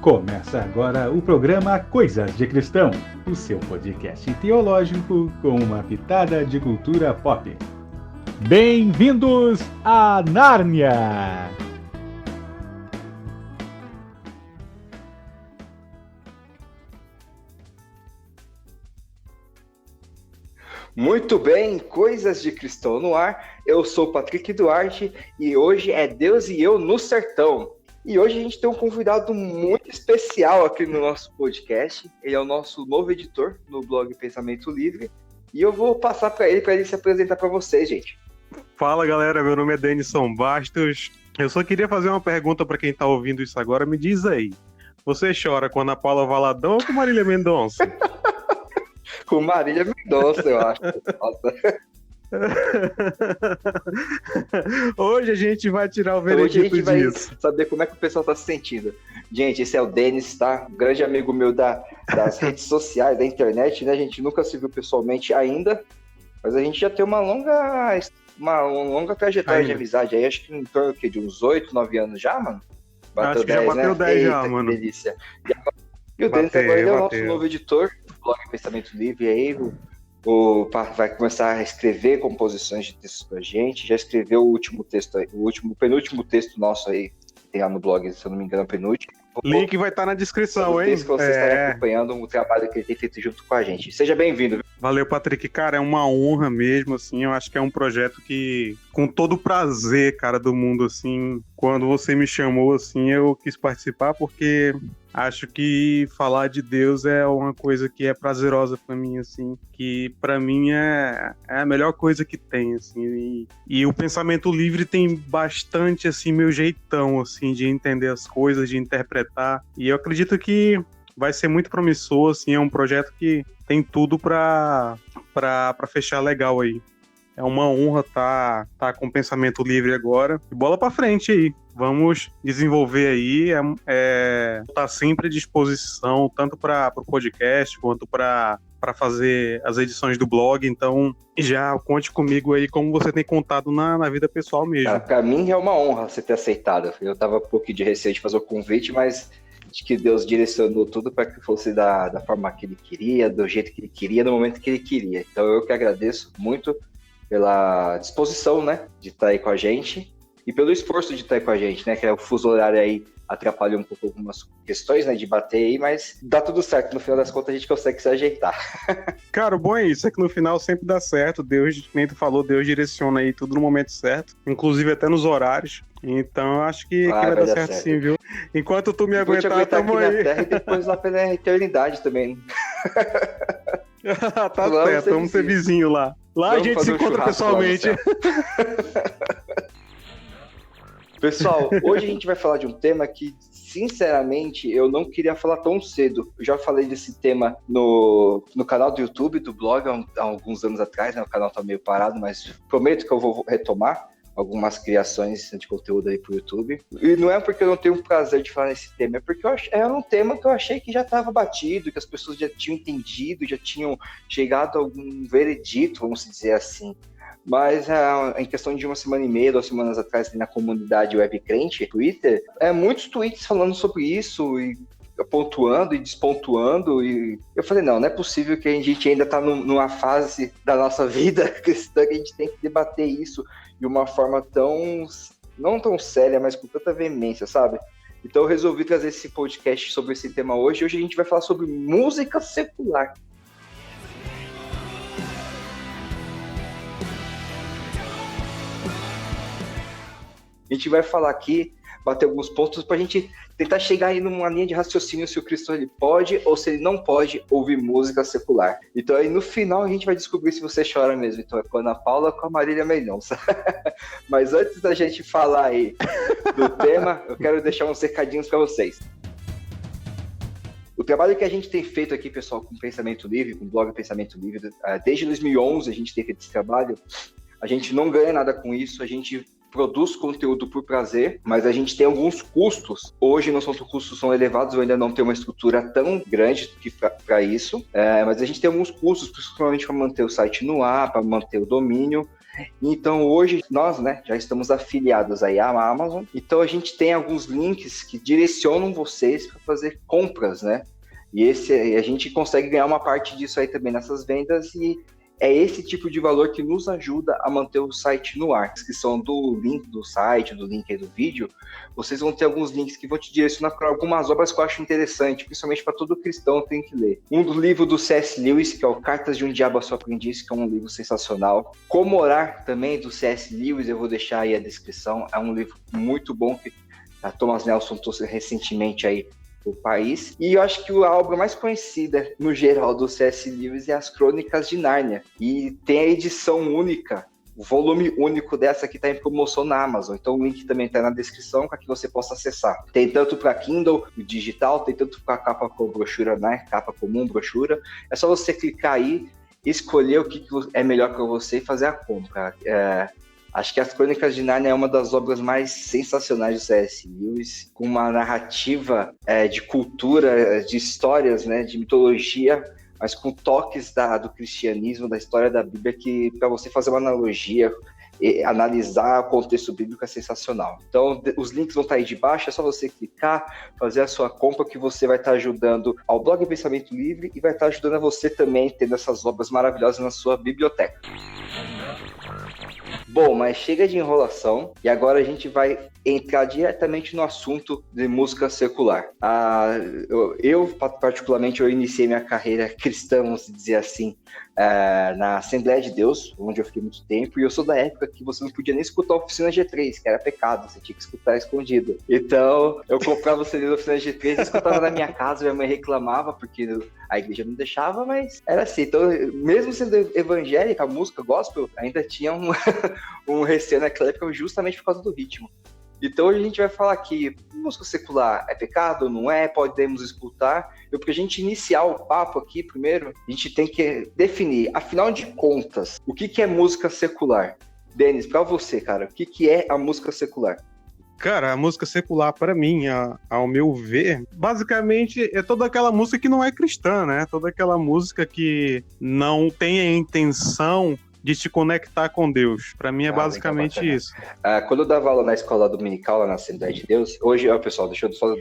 Começa agora o programa Coisas de Cristão, o seu podcast teológico com uma pitada de cultura pop. Bem-vindos a Nárnia! Muito bem, Coisas de Cristão no ar. Eu sou o Patrick Duarte e hoje é Deus e eu no sertão. E hoje a gente tem um convidado muito especial aqui no nosso podcast. Ele é o nosso novo editor no blog Pensamento Livre. E eu vou passar para ele se apresentar para vocês, gente. Fala, galera. Meu nome é Denison Bastos. Eu só queria fazer uma pergunta para quem está ouvindo isso agora. Me diz aí, você chora com Ana Paula Valadão ou com Marília Mendonça? Com Marília Mendonça, eu acho. Nossa. Hoje a gente vai tirar o veredito disso. Hoje a gente vai saber como é que o pessoal tá se sentindo. Gente, esse é o Denis, tá? Um grande amigo meu das redes sociais, da internet, né? A gente nunca se viu pessoalmente ainda, mas a gente já tem uma longa trajetória de amizade aí. Acho que em torno de uns 8, 9 anos já, mano? Acho que já bateu 10 já, mano. Que delícia. E o Denis agora ele é o nosso novo editor do blog Pensamento Livre aí. Vai começar a escrever composições de textos pra gente. Já escreveu o último texto aí, o penúltimo texto nosso aí, que tem lá no blog, se eu não me engano, penúltimo. Link vai estar na descrição, hein? Que vocês estarem acompanhando o trabalho que ele tem feito junto com a gente. Seja bem-vindo. Valeu, Patrick. Cara, é uma honra mesmo, assim. Eu acho que é um projeto que, com todo o prazer, cara, do mundo, assim, quando você me chamou, assim, eu quis participar porque acho que falar de Deus é uma coisa que é prazerosa pra mim, assim, que pra mim é a melhor coisa que tem, assim, e o Pensamento Livre tem bastante, assim, meu jeitão, assim, de entender as coisas, de interpretar, e eu acredito que vai ser muito promissor, assim, é um projeto que tem tudo pra fechar legal aí. É uma honra tá com o Pensamento Livre agora. E bola pra frente aí. Vamos desenvolver aí. Tá sempre à disposição, tanto para o podcast, quanto para fazer as edições do blog. Então, já conte comigo aí, como você tem contado na vida pessoal mesmo. Cara, pra mim é uma honra você ter aceitado. Eu tava um pouquinho de receio de fazer o convite, mas de que Deus direcionou tudo para que fosse da forma que Ele queria, do jeito que Ele queria, no momento que Ele queria. Então, eu que agradeço muito pela disposição, né, de estar aí com a gente e pelo esforço de estar aí com a gente, né, que o fuso horário aí atrapalhou um pouco algumas questões, né, de bater aí, mas dá tudo certo, no final das contas a gente consegue se ajeitar. Cara, o bom é isso, é que no final sempre dá certo, Deus, nem tu falou, Deus direciona aí tudo no momento certo, inclusive até nos horários, então acho que vai dar certo sim, viu? Enquanto tu me aguentar, tamo aí. Na Terra e depois lá pela eternidade também. Tá certo, vamos ser vizinho lá. Lá a gente se encontra pessoalmente. Pessoal, hoje a gente vai falar de um tema que, sinceramente, eu não queria falar tão cedo. Eu já falei desse tema no canal do YouTube, do blog, há alguns anos atrás, né? O canal tá meio parado, mas prometo que eu vou retomar algumas criações de conteúdo aí pro YouTube. E não é porque eu não tenho o prazer de falar nesse tema, é porque era um tema que eu achei que já estava batido, que as pessoas já tinham entendido, já tinham chegado a algum veredito, vamos dizer assim. Mas em questão de uma semana e meia, 2 semanas atrás, na comunidade Web Crente, Twitter, muitos tweets falando sobre isso e pontuando e despontuando, e eu falei, não é possível que a gente ainda está numa fase da nossa vida cristã que a gente tem que debater isso de uma forma não tão séria, mas com tanta veemência, sabe? Então eu resolvi trazer esse podcast sobre esse tema hoje. Hoje a gente vai falar sobre música secular. A gente vai falar aqui, bater alguns pontos para a gente tentar chegar aí numa linha de raciocínio se o cristão ele pode ou se ele não pode ouvir música secular. Então aí no final a gente vai descobrir se você chora mesmo. Então é com a Ana Paula ou com a Marília Mendonça. Mas antes da gente falar aí do tema, eu quero deixar uns recadinhos para vocês. O trabalho que a gente tem feito aqui, pessoal, com Pensamento Livre, com o blog Pensamento Livre, desde 2011 a gente tem feito esse trabalho. A gente não ganha nada com isso, a gente produz conteúdo por prazer, mas a gente tem alguns custos. Hoje nossos custos são elevados, eu ainda não tenho uma estrutura tão grande para isso, mas a gente tem alguns custos, principalmente para manter o site no ar, para manter o domínio, Então hoje nós, né, já estamos afiliados aí à Amazon, então a gente tem alguns links que direcionam vocês para fazer compras, né? E a gente consegue ganhar uma parte disso aí também nessas vendas, e é esse tipo de valor que nos ajuda a manter o site no ar. A descrição do link do site, do link aí do vídeo, vocês vão ter alguns links que vão te direcionar para algumas obras que eu acho interessante, principalmente para todo cristão que tem que ler. Um do livro do C.S. Lewis, que é o Cartas de um Diabo a Seu Aprendiz, que é um livro sensacional. Como Orar, também, do C.S. Lewis, eu vou deixar aí a descrição. É um livro muito bom que a Thomas Nelson trouxe recentemente aí o país. E eu acho que a obra mais conhecida, no geral, do C.S. Lewis é As Crônicas de Nárnia. E tem a edição única, o volume único dessa que está em promoção na Amazon. Então o link também está na descrição para que você possa acessar. Tem tanto para Kindle, o digital, tem tanto para capa com brochura, né? Capa comum, brochura. É só você clicar aí, escolher o que é melhor para você e fazer a compra. Acho que As Crônicas de Nárnia é uma das obras mais sensacionais do C.S. Lewis, com uma narrativa de cultura, de histórias, né, de mitologia, mas com toques do cristianismo, da história da Bíblia, que para você fazer uma analogia, analisar o contexto bíblico é sensacional. Então, os links vão estar aí de baixo, é só você clicar, fazer a sua compra, que você vai estar ajudando ao blog Pensamento Livre e vai estar ajudando a você também, tendo essas obras maravilhosas na sua biblioteca. Bom, mas chega de enrolação e agora a gente vai entrar diretamente no assunto de música secular. Eu particularmente, eu iniciei minha carreira cristã, vamos dizer assim, na Assembleia de Deus, onde eu fiquei muito tempo, e eu sou da época que você não podia nem escutar a Oficina G3, que era pecado, você tinha que escutar escondido. Então, eu comprava o CD da Oficina G3 e escutava na minha casa, minha mãe reclamava, porque a igreja não deixava, mas era assim. Então, mesmo sendo evangélica, a música gospel, ainda tinha um receio naquela época, justamente por causa do ritmo. Então hoje a gente vai falar que música secular é pecado, não é, podemos escutar. E para a gente iniciar o papo aqui, primeiro, a gente tem que definir, afinal de contas, o que é música secular? Denis, para você, cara, o que é a música secular? Cara, a música secular, para mim, ao meu ver, basicamente é toda aquela música que não é cristã, né? Toda aquela música que não tem a intenção de te conectar com Deus. Para mim é basicamente isso. Quando eu dava aula na escola dominical, lá na Assembleia de Deus, hoje, pessoal, deixa eu só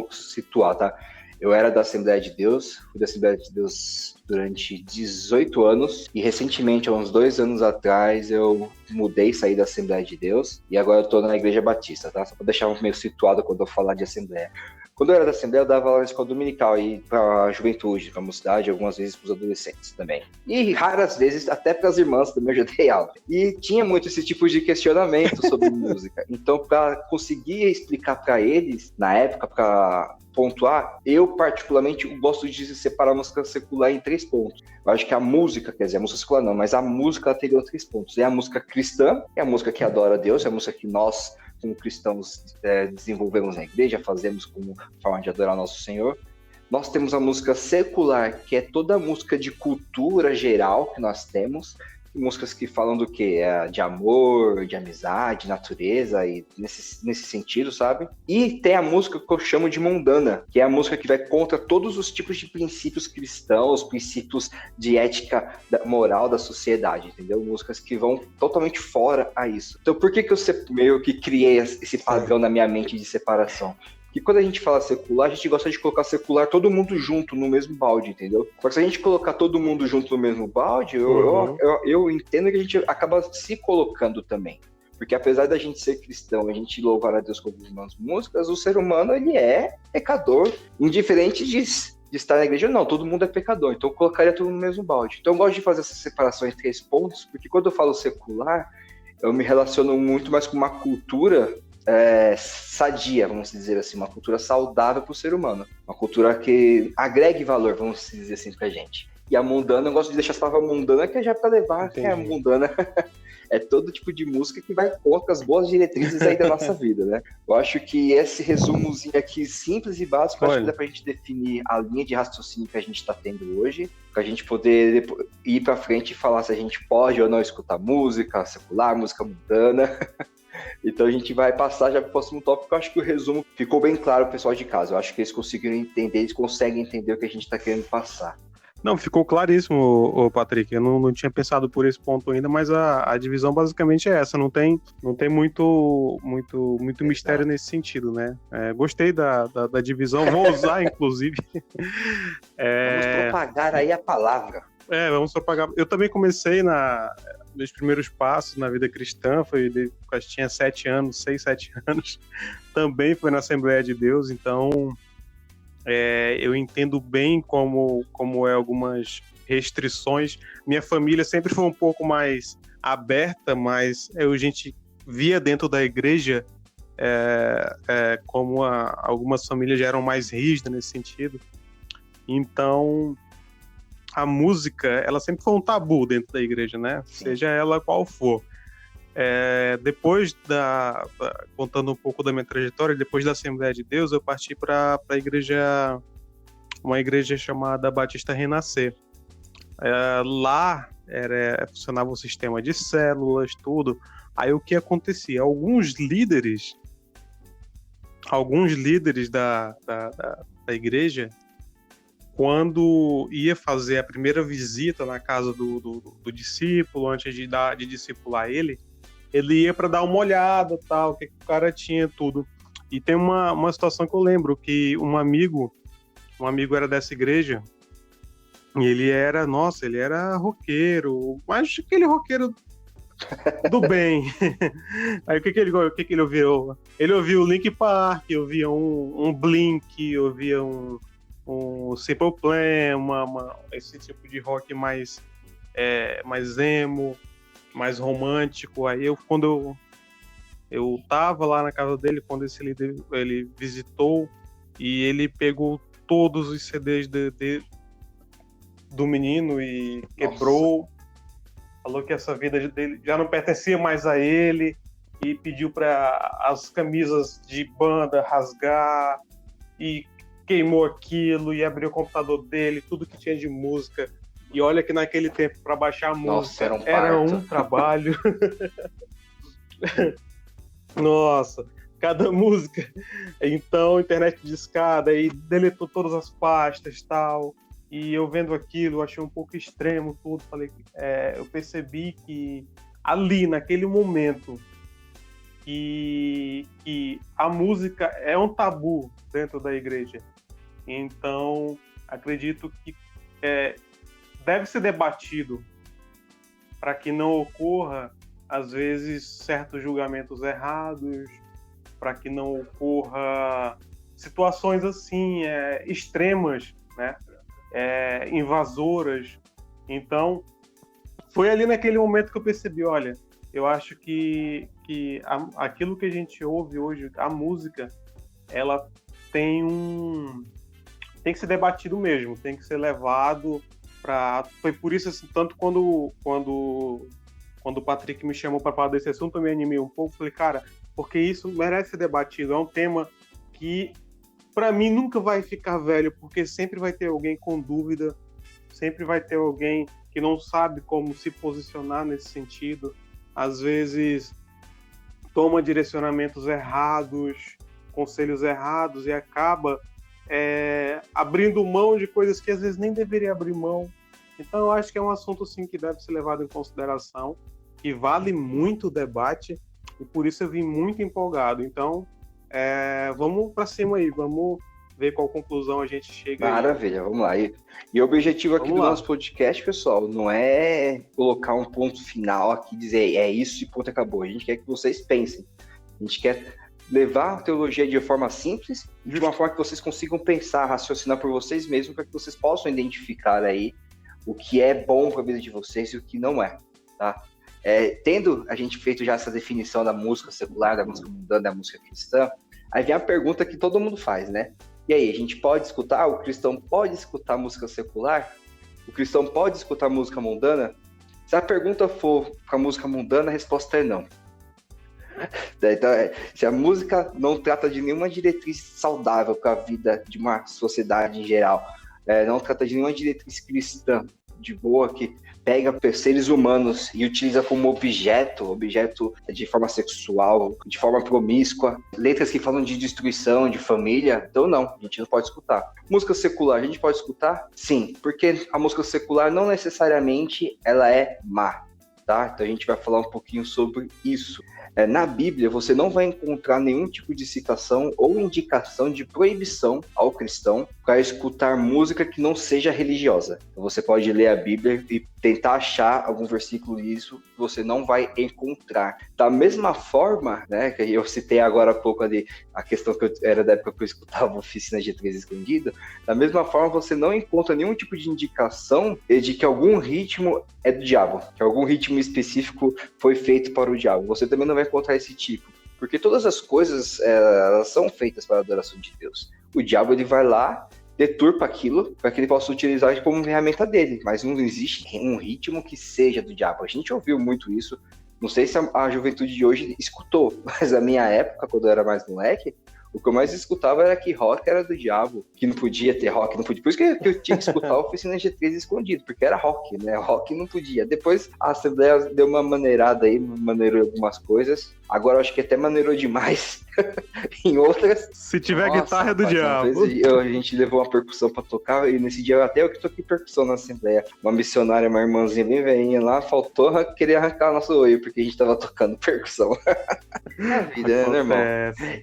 situar, tá? Eu era da Assembleia de Deus, fui da Assembleia de Deus durante 18 anos, e recentemente, há uns 2 anos atrás, eu mudei, saí da Assembleia de Deus, e agora eu tô na Igreja Batista, tá? Só pra deixar meio situado quando eu falar de Assembleia. Quando eu era da Assembleia, eu dava aula na escola dominical e para a juventude, para a mocidade, algumas vezes para os adolescentes também. E raras vezes até para as irmãs também eu já dei aula. E tinha muito esse tipo de questionamento sobre música. Então, para conseguir explicar para eles, na época, para pontuar, eu particularmente gosto de separar a música secular em 3 pontos. Eu acho que a música, quer dizer, a música secular não, mas a música ela teria 3 pontos. É a música cristã, é a música que adora a Deus, é a música que nós, como cristãos, desenvolvemos na igreja, fazemos como forma de adorar nosso Senhor. Nós temos a música secular, que é toda a música de cultura geral que nós temos, músicas que falam do quê? De amor, de amizade, natureza, e nesse sentido, sabe? E tem a música que eu chamo de mundana, que é a música que vai contra todos os tipos de princípios cristãos, princípios de ética moral da sociedade, entendeu? Músicas que vão totalmente fora a isso. Então por que eu meio que criei esse padrão na minha mente de separação? Que quando a gente fala secular, a gente gosta de colocar secular todo mundo junto no mesmo balde, entendeu? Porque se a gente colocar todo mundo junto no mesmo balde, eu entendo que a gente acaba se colocando também. Porque apesar da gente ser cristão, a gente louvar a Deus com algumas músicas, o ser humano, ele é pecador, indiferente de estar na igreja, não, todo mundo é pecador, então eu colocaria tudo no mesmo balde. Então eu gosto de fazer essa separação em 3 pontos, porque quando eu falo secular, eu me relaciono muito mais com uma cultura sadia, vamos dizer assim, uma cultura saudável para o ser humano, uma cultura que agregue valor, vamos dizer assim, pra gente. E a mundana, eu gosto de deixar essa palavra mundana, que é já para levar, que é a mundana, é todo tipo de música que vai contra as boas diretrizes aí da nossa vida, né? Eu acho que esse resumozinho aqui, simples e básico, acho que dá pra gente definir a linha de raciocínio que a gente tá tendo hoje, pra gente poder ir pra frente e falar se a gente pode ou não escutar música secular, música mundana. Então a gente vai passar já para o próximo tópico. Eu acho que o resumo ficou bem claro pro pessoal de casa. Eu acho que eles conseguiram entender, eles conseguem entender o que a gente está querendo passar. Não, ficou claríssimo, ô Patrick. Eu não tinha pensado por esse ponto ainda, mas a divisão basicamente é essa. Não tem muito mistério nesse sentido, né? Gostei da divisão, vou usar, inclusive. Vamos propagar aí a palavra. Vamos propagar. Eu também comecei meus primeiros passos na vida cristã, acho que tinha 6, 7 anos. Também foi na Assembleia de Deus, então... eu entendo bem como é algumas restrições. Minha família sempre foi um pouco mais aberta, mas a gente via dentro da igreja como algumas famílias já eram mais rígidas nesse sentido. Então, a música, ela sempre foi um tabu dentro da igreja, né? Sim. Seja ela qual for. Depois contando um pouco da minha trajetória, depois da Assembleia de Deus, eu parti para uma igreja chamada Batista Renascer. Lá funcionava um sistema de células, tudo. Aí o que acontecia? Alguns líderes da igreja, quando ia fazer a primeira visita na casa do discípulo, antes de discipular ele ia para dar uma olhada, tal, o que o cara tinha, tudo. E tem uma situação que eu lembro, que um amigo era dessa igreja, e ele era roqueiro, mas aquele roqueiro do bem. Aí o que ele ouviu? Ele ouviu o Linkin Park, ouvia um Blink, ouvia um Simple Plan, esse tipo de rock mais emo, mais romântico. Aí quando eu tava lá na casa dele, quando esse líder ele visitou, e ele pegou todos os CDs do menino e quebrou. Nossa. Falou que essa vida dele já não pertencia mais a ele, e pediu para as camisas de banda rasgar, e queimou aquilo e abriu o computador dele, tudo que tinha de música. E olha que naquele tempo, para baixar a música, era um trabalho. Nossa, cada música. Então, internet de escada, aí deletou todas as pastas e tal. E eu vendo aquilo, eu achei um pouco extremo tudo. Falei, eu percebi que ali, naquele momento, que a música é um tabu dentro da igreja. Então, acredito que deve ser debatido para que não ocorra, às vezes, certos julgamentos errados, para que não ocorra situações assim, extremas, né? Invasoras. Então, foi ali naquele momento que eu percebi, olha, eu acho que aquilo que a gente ouve hoje, a música, ela tem que ser debatido mesmo, tem que ser levado para... Foi por isso, assim, tanto quando o Patrick me chamou para falar desse assunto, eu me animei um pouco, falei, cara, porque isso merece ser debatido, é um tema que, para mim, nunca vai ficar velho, porque sempre vai ter alguém com dúvida, sempre vai ter alguém que não sabe como se posicionar nesse sentido, às vezes toma direcionamentos errados, conselhos errados, e acaba abrindo mão de coisas que às vezes nem deveria abrir mão. Então eu acho que é um assunto sim, que deve ser levado em consideração, que vale muito o debate, e por isso eu vim muito empolgado. Então vamos para cima aí, vamos ver qual conclusão a gente chega. Maravilha, vamos lá. E o objetivo aqui do nosso podcast, pessoal, não é colocar um ponto final aqui, dizer é isso e ponto, acabou. A gente quer que vocês pensem. A gente quer levar a teologia de forma simples, de uma forma que vocês consigam pensar, raciocinar por vocês mesmos, para que vocês possam identificar aí o que é bom para a vida de vocês e o que não é, tá? Tendo a gente feito já essa definição da música secular, da música mundana, da música cristã, aí vem a pergunta que todo mundo faz, né? E aí, a gente pode escutar? O cristão pode escutar música secular? O cristão pode escutar música mundana? Se a pergunta for para música mundana, a resposta é não. Então, se a música não trata de nenhuma diretriz saudável para a vida de uma sociedade em geral, não trata de nenhuma diretriz cristã, de boa que pega seres humanos e utiliza como objeto de forma sexual, de forma promíscua, letras que falam de destruição, de família, então não, a gente não pode escutar. Música secular, a gente pode escutar? Sim, porque a música secular não necessariamente ela é má, tá? Então a gente vai falar um pouquinho sobre isso. Na Bíblia, você não vai encontrar nenhum tipo de citação ou indicação de proibição ao cristão para escutar música que não seja religiosa. Então, você pode ler a Bíblia e tentar achar algum versículo disso, você não vai encontrar. Da mesma forma, né, que eu citei agora há pouco ali, a questão que era da época que eu escutava Oficina G3 Escondido, da mesma forma você não encontra nenhum tipo de indicação de que algum ritmo é do diabo, que algum ritmo específico foi feito para o diabo. Você também não vai encontrar esse tipo, porque todas as coisas elas são feitas para a adoração de Deus. O diabo ele vai lá, deturpa aquilo para que ele possa utilizar como ferramenta dele, mas não existe um ritmo que seja do diabo. A gente ouviu muito isso, não sei se a juventude de hoje escutou, mas a minha época, quando eu era mais moleque, o que eu mais escutava era que rock era do diabo, que não podia ter rock, não podia. Por isso que eu tinha que escutar a Oficina G3 escondido, porque era rock, né? Rock não podia. Depois a Assembleia deu uma maneirada aí, maneirou algumas coisas. Agora eu acho que até maneirou demais em outras. Se tiver guitarra é do diabo. A gente levou uma percussão pra tocar, e nesse dia até eu que toquei percussão na Assembleia. Uma missionária, uma irmãzinha bem velhinha lá, faltou querer arrancar nosso olho, porque a gente tava tocando percussão. É a vida, né, irmão?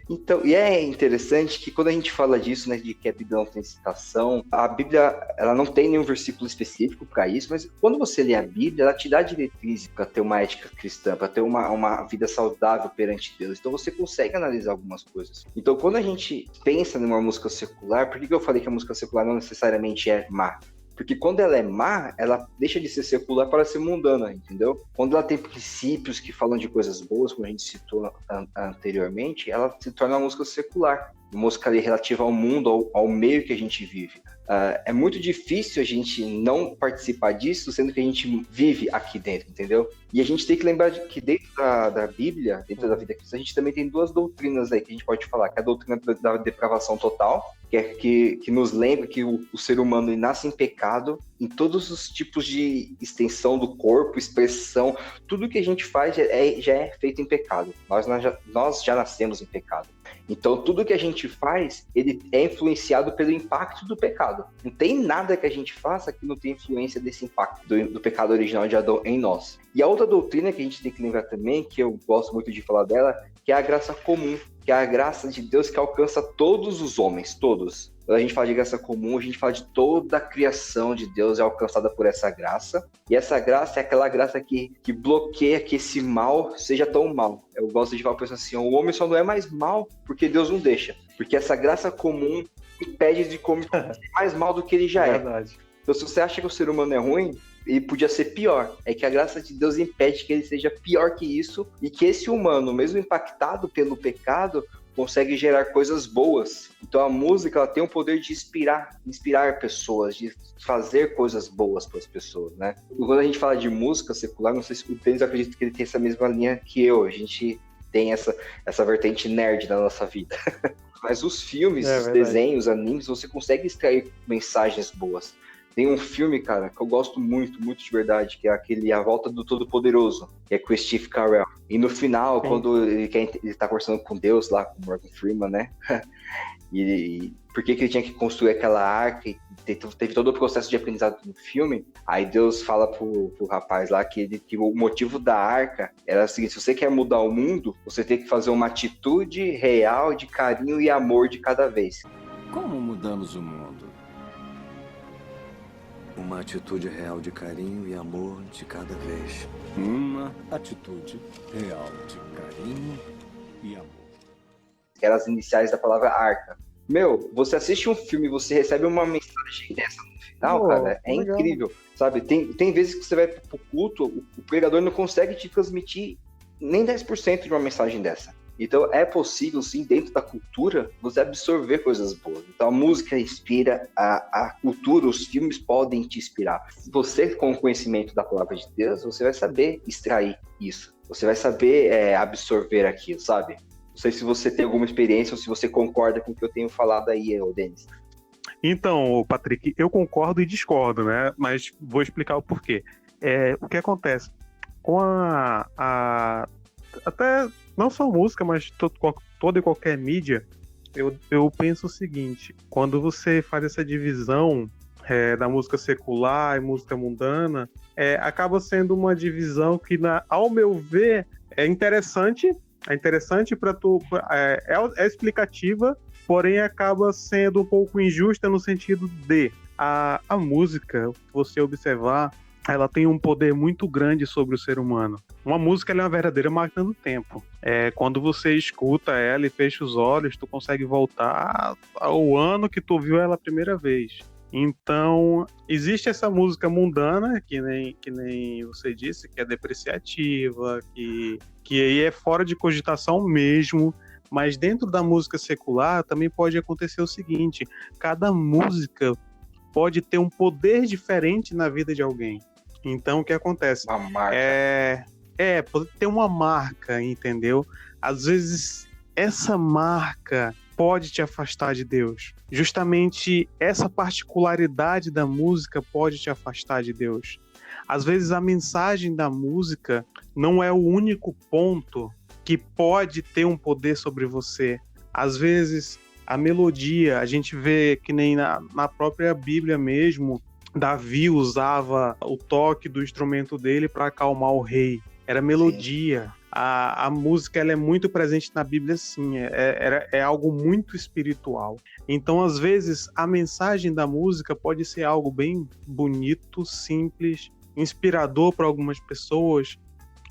Então, e é interessante que quando a gente fala disso, né, de que a Bíblia não tem citação, a Bíblia, ela não tem nenhum versículo específico para isso, mas quando você lê a Bíblia, ela te dá diretrizes para ter uma ética cristã, para ter uma vida saudável perante Deus. Então você consegue analisar algumas coisas. Então quando a gente pensa numa música secular, por que eu falei que a música secular não necessariamente é má? Porque quando ela é má, ela deixa de ser secular para ser mundana, entendeu? Quando ela tem princípios que falam de coisas boas, como a gente citou anteriormente, ela se torna uma música secular. Uma música ali relativa ao mundo, ao meio que a gente vive. É muito difícil a gente não participar disso, sendo que a gente vive aqui dentro, entendeu? E a gente tem que lembrar que dentro da Bíblia, dentro da vida cristã, a gente também tem duas doutrinas aí que a gente pode falar, que é a doutrina da depravação total, que nos lembra que o ser humano ele nasce em pecado, em todos os tipos de extensão do corpo, expressão, tudo que a gente faz já é feito em pecado. Nós já nascemos em pecado. Então, tudo que a gente faz, ele é influenciado pelo impacto do pecado. Não tem nada que a gente faça que não tenha influência desse impacto do pecado original de Adão em nós. E a outra doutrina que a gente tem que lembrar também, que eu gosto muito de falar dela, que é a graça comum, que é a graça de Deus que alcança todos os homens, todos. Quando a gente fala de graça comum, a gente fala de toda a criação de Deus é alcançada por essa graça. E essa graça é aquela graça que bloqueia que esse mal seja tão mal. Eu gosto de falar para assim, o homem só não é mais mal porque Deus não deixa. Porque essa graça comum impede de comer mais mal do que ele já é. Verdade. Então, se você acha que o ser humano é ruim, ele podia ser pior. É que a graça de Deus impede que ele seja pior que isso e que esse humano, mesmo impactado pelo pecado, consegue gerar coisas boas. Então a música ela tem o poder de inspirar pessoas, de fazer coisas boas para as pessoas, né? E quando a gente fala de música secular, não sei se o Denis acredita que ele tem essa mesma linha que eu. A gente tem essa vertente nerd na nossa vida. Mas os filmes, os desenhos, animes, você consegue extrair mensagens boas. Tem um filme, cara, que eu gosto muito, muito de verdade, que é aquele A Volta do Todo-Poderoso, que é com o Steve Carell. E no final, quando ele tá conversando com Deus lá, com o Morgan Freeman, né? E por que ele tinha que construir aquela arca? E teve todo o processo de aprendizado no filme. Aí Deus fala pro rapaz lá que o motivo da arca era o seguinte: se você quer mudar o mundo, você tem que fazer uma atitude real de carinho e amor de cada vez. Como mudamos o mundo? Uma atitude real de carinho e amor de cada vez. Uma atitude real de carinho e amor. Que eram as iniciais da palavra arca. Meu, você assiste um filme e você recebe uma mensagem dessa no final, cara, é legal. Incrível, sabe? Tem vezes que você vai pro culto, o pregador não consegue te transmitir nem 10% de uma mensagem dessa. Então é possível, sim, dentro da cultura, você absorver coisas boas. Então a música inspira, a cultura, os filmes podem te inspirar. Você, com o conhecimento da palavra de Deus, você vai saber extrair isso. Você vai saber absorver aquilo, sabe? Não sei se você tem alguma experiência ou se você concorda com o que eu tenho falado aí, Denis. Então, Patrick, eu concordo e discordo, né? Mas vou explicar o porquê. O que acontece? Com até não só música, mas toda e qualquer mídia, eu penso o seguinte: quando você faz essa divisão da música secular e música mundana, acaba sendo uma divisão que, ao meu ver, é interessante para tu, é explicativa, porém acaba sendo um pouco injusta no sentido de a música, se você observar, ela tem um poder muito grande sobre o ser humano. Uma música ela é uma verdadeira máquina do tempo. Quando você escuta ela e fecha os olhos, tu consegue voltar ao ano que tu ouviu ela a primeira vez. Então, existe essa música mundana, que nem você disse, que é depreciativa, que aí é fora de cogitação mesmo, mas dentro da música secular também pode acontecer o seguinte: cada música pode ter um poder diferente na vida de alguém. Então, o que acontece? Uma marca. Pode ter uma marca, entendeu? Às vezes, essa marca pode te afastar de Deus. Justamente essa particularidade da música pode te afastar de Deus. Às vezes, a mensagem da música não é o único ponto que pode ter um poder sobre você. Às vezes, a melodia, a gente vê que nem na própria Bíblia mesmo, Davi usava o toque do instrumento dele para acalmar o rei. Era melodia. A música ela é muito presente na Bíblia, sim. É algo muito espiritual. Então, às vezes, a mensagem da música pode ser algo bem bonito, simples, inspirador para algumas pessoas,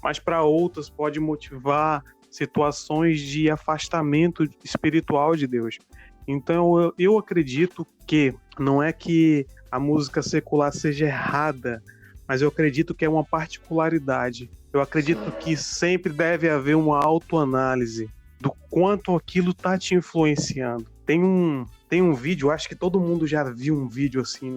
mas para outras pode motivar situações de afastamento espiritual de Deus. Então, eu acredito que não é que a música secular seja errada, mas eu acredito que é uma particularidade. Eu acredito que sempre deve haver uma autoanálise do quanto aquilo está te influenciando. Tem um vídeo, acho que todo mundo já viu um vídeo assim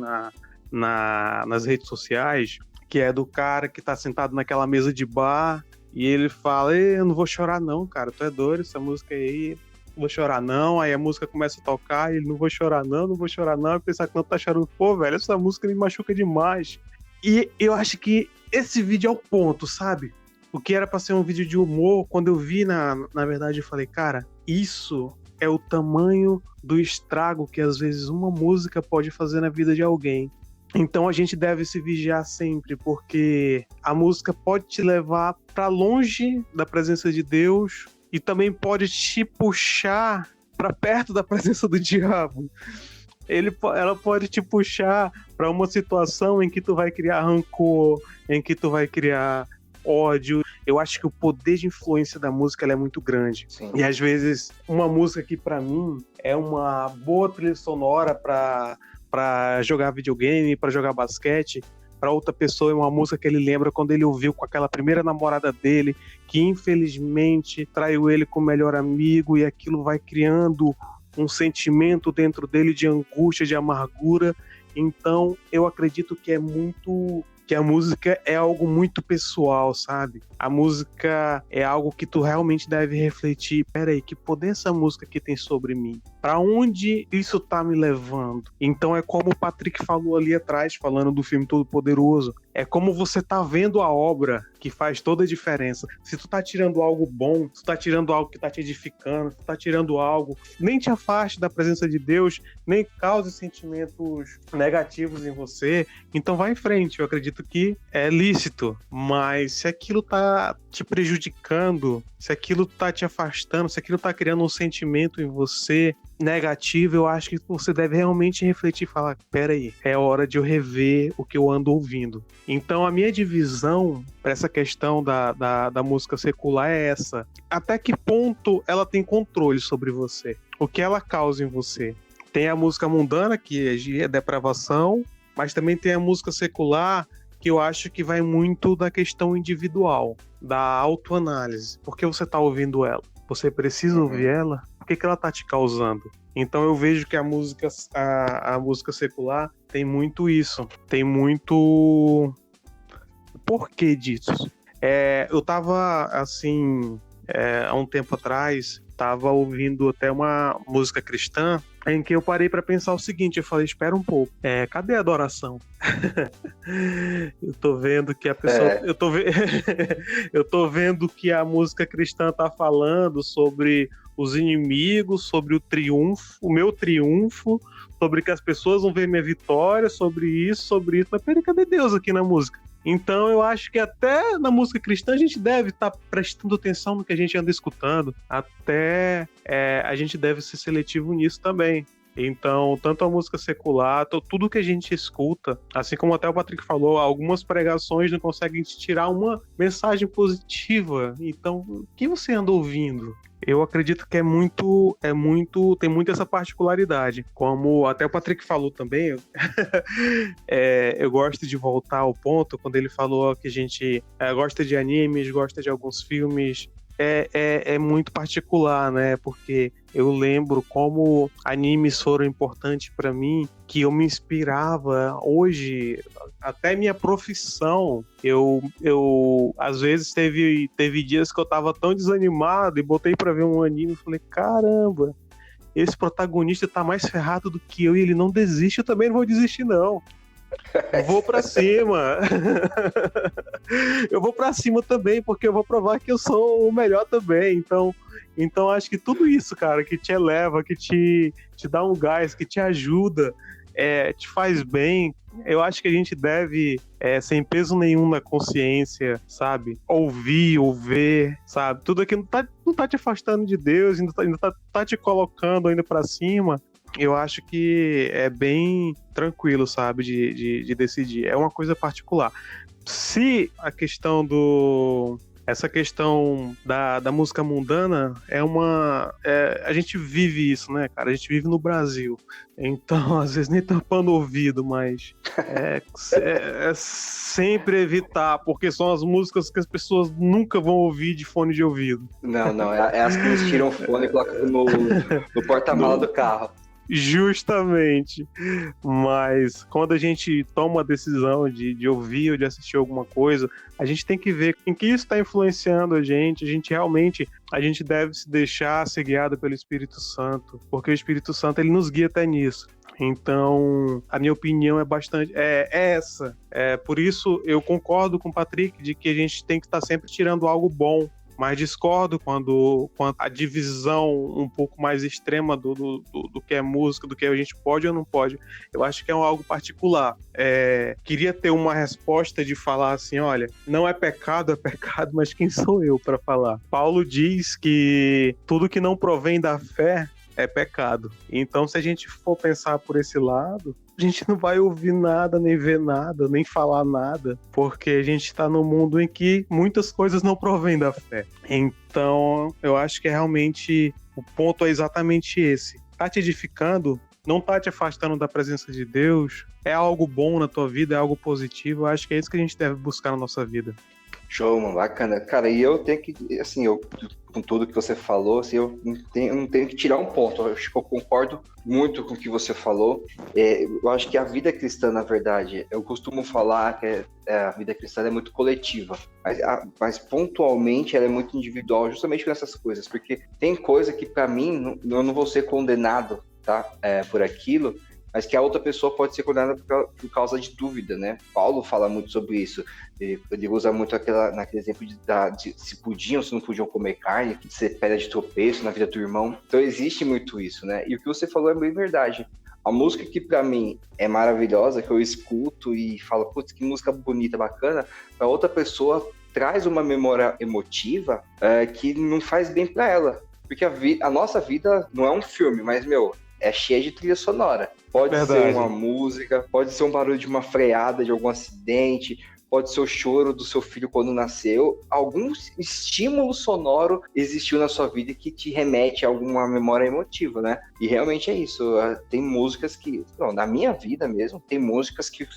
nas redes sociais, que é do cara que está sentado naquela mesa de bar e ele fala: eu não vou chorar não, cara, tu é doido, essa música aí, não vou chorar não. Aí a música começa a tocar e ele: não vou chorar não, e pensar que não tá chorando. Pô, velho, essa música me machuca demais. E eu acho que esse vídeo é o ponto, sabe? O que era pra ser um vídeo de humor, quando eu vi, na verdade, eu falei: cara, isso é o tamanho do estrago que às vezes uma música pode fazer na vida de alguém. Então a gente deve se vigiar sempre, porque a música pode te levar pra longe da presença de Deus e também pode te puxar pra perto da presença do diabo. Ela pode te puxar para uma situação em que tu vai criar rancor, em que tu vai criar ódio. Eu acho que o poder de influência da música ela é muito grande. Sim. E às vezes uma música que para mim é uma boa trilha sonora para jogar videogame, para jogar basquete, para outra pessoa é uma música que ele lembra quando ele ouviu com aquela primeira namorada dele, que infelizmente traiu ele com o melhor amigo, e aquilo vai criando um sentimento dentro dele de angústia, de amargura. Então eu acredito que a música é algo muito pessoal, sabe? A música é algo que tu realmente deve refletir. Peraí, que poder essa música aqui tem sobre mim? Pra onde isso tá me levando? Então é como o Patrick falou ali atrás, falando do filme Todo Poderoso. É como você tá vendo a obra que faz toda a diferença. Se tu tá tirando algo bom, se tu tá tirando algo que tá te edificando, se tu tá tirando algo, nem te afaste da presença de Deus, nem cause sentimentos negativos em você, então vai em frente. Eu acredito que é lícito, mas se aquilo tá te prejudicando, se aquilo tá te afastando, se aquilo tá criando um sentimento em você negativo, eu acho que você deve realmente refletir e falar: peraí, é hora de eu rever o que eu ando ouvindo. Então a minha divisão para essa questão da música secular é essa: até que ponto ela tem controle sobre você, o que ela causa em você. Tem a música mundana, que é depravação, mas também tem a música secular, que eu acho que vai muito da questão individual, da autoanálise. Por que você está ouvindo ela? Você precisa ouvir ela? Por que ela está te causando? Então eu vejo que a música secular tem muito isso. Tem muito... Por que disso? Eu tava, assim, há um tempo atrás, tava ouvindo até uma música cristã em que eu parei para pensar o seguinte, eu falei, espera um pouco, cadê a adoração? Eu tô vendo que a pessoa... Eu tô vendo que a música cristã tá falando sobre os inimigos, sobre o triunfo, o meu triunfo, sobre que as pessoas vão ver minha vitória, sobre isso, mas peraí, cadê Deus aqui na música? Então eu acho que até na música cristã a gente deve estar prestando atenção no que a gente anda escutando, até a gente deve ser seletivo nisso também. Então, tanto a música secular, tudo que a gente escuta, assim como até o Patrick falou, algumas pregações não conseguem te tirar uma mensagem positiva. Então, o que você anda ouvindo? Eu acredito que tem muito essa particularidade. Como até o Patrick falou também, eu gosto de voltar ao ponto quando ele falou que a gente gosta de animes, gosta de alguns filmes. É muito particular, né? Porque eu lembro como animes foram importantes para mim, que eu me inspirava. Hoje, até minha profissão, eu às vezes teve dias que eu tava tão desanimado e botei para ver um anime e falei, caramba, esse protagonista tá mais ferrado do que eu e ele não desiste, eu também não vou desistir não. Eu vou pra cima. Eu vou pra cima também, porque eu vou provar que eu sou o melhor também. Então acho que tudo isso, cara, que te eleva, que te dá um gás, que te ajuda, te faz bem. Eu acho que a gente deve, sem peso nenhum na consciência, sabe? Ouvir, ver, sabe? Tudo aqui não tá te afastando de Deus, ainda tá te colocando ainda pra cima. Eu acho que é bem tranquilo, sabe, de decidir. É uma coisa particular. Se a questão essa questão da música mundana a gente vive isso, né, cara? A gente vive no Brasil. Então, às vezes nem tampando o ouvido, mas é sempre evitar, porque são as músicas que as pessoas nunca vão ouvir de fone de ouvido. Não, é as que eles tiram o fone e colocam no porta-mala do carro. Justamente. Mas quando a gente toma a decisão de ouvir ou de assistir alguma coisa, a gente tem que ver em que isso está influenciando a gente realmente deve se deixar ser guiado pelo Espírito Santo, porque o Espírito Santo ele nos guia até nisso. Então, a minha opinião é bastante essa. Por isso, eu concordo com o Patrick de que a gente tem que estar sempre tirando algo bom, mas discordo quando a divisão um pouco mais extrema do que é música, do que a gente pode ou não pode. Eu acho que é algo particular. Queria ter uma resposta de falar assim, olha, não é pecado, mas quem sou eu para falar? Paulo diz que tudo que não provém da fé é pecado. Então, se a gente for pensar por esse lado, a gente não vai ouvir nada, nem ver nada, nem falar nada, porque a gente está num mundo em que muitas coisas não provêm da fé. Então, eu acho que realmente o ponto é exatamente esse. Tá te edificando, não tá te afastando da presença de Deus, é algo bom na tua vida, é algo positivo, eu acho que é isso que a gente deve buscar na nossa vida. Show, mano, bacana. Cara, e eu tenho que, assim, com tudo que você falou, assim, eu não tenho que tirar um ponto. Eu acho que eu concordo muito com o que você falou. Eu acho que a vida cristã, na verdade, eu costumo falar que a vida cristã é muito coletiva, mas pontualmente ela é muito individual, justamente por essas coisas, porque tem coisa que, para mim, eu não vou ser condenado, tá, por aquilo, mas que a outra pessoa pode ser condenada por causa de dúvida, né? Paulo fala muito sobre isso. Ele usa muito naquele exemplo de se podiam ou se não podiam comer carne, de ser pedra de tropeço na vida do irmão. Então existe muito isso, né? E o que você falou é bem verdade. A música que pra mim é maravilhosa, que eu escuto e falo, putz, que música bonita, bacana, pra outra pessoa traz uma memória emotiva que não faz bem pra ela. Porque a nossa vida não é um filme, mas, é cheia de trilha sonora. Pode ser uma música, pode ser um barulho de uma freada, de algum acidente, pode ser o choro do seu filho quando nasceu. Algum estímulo sonoro existiu na sua vida que te remete a alguma memória emotiva, né? E realmente é isso. Tem músicas que, na minha vida mesmo, tem músicas que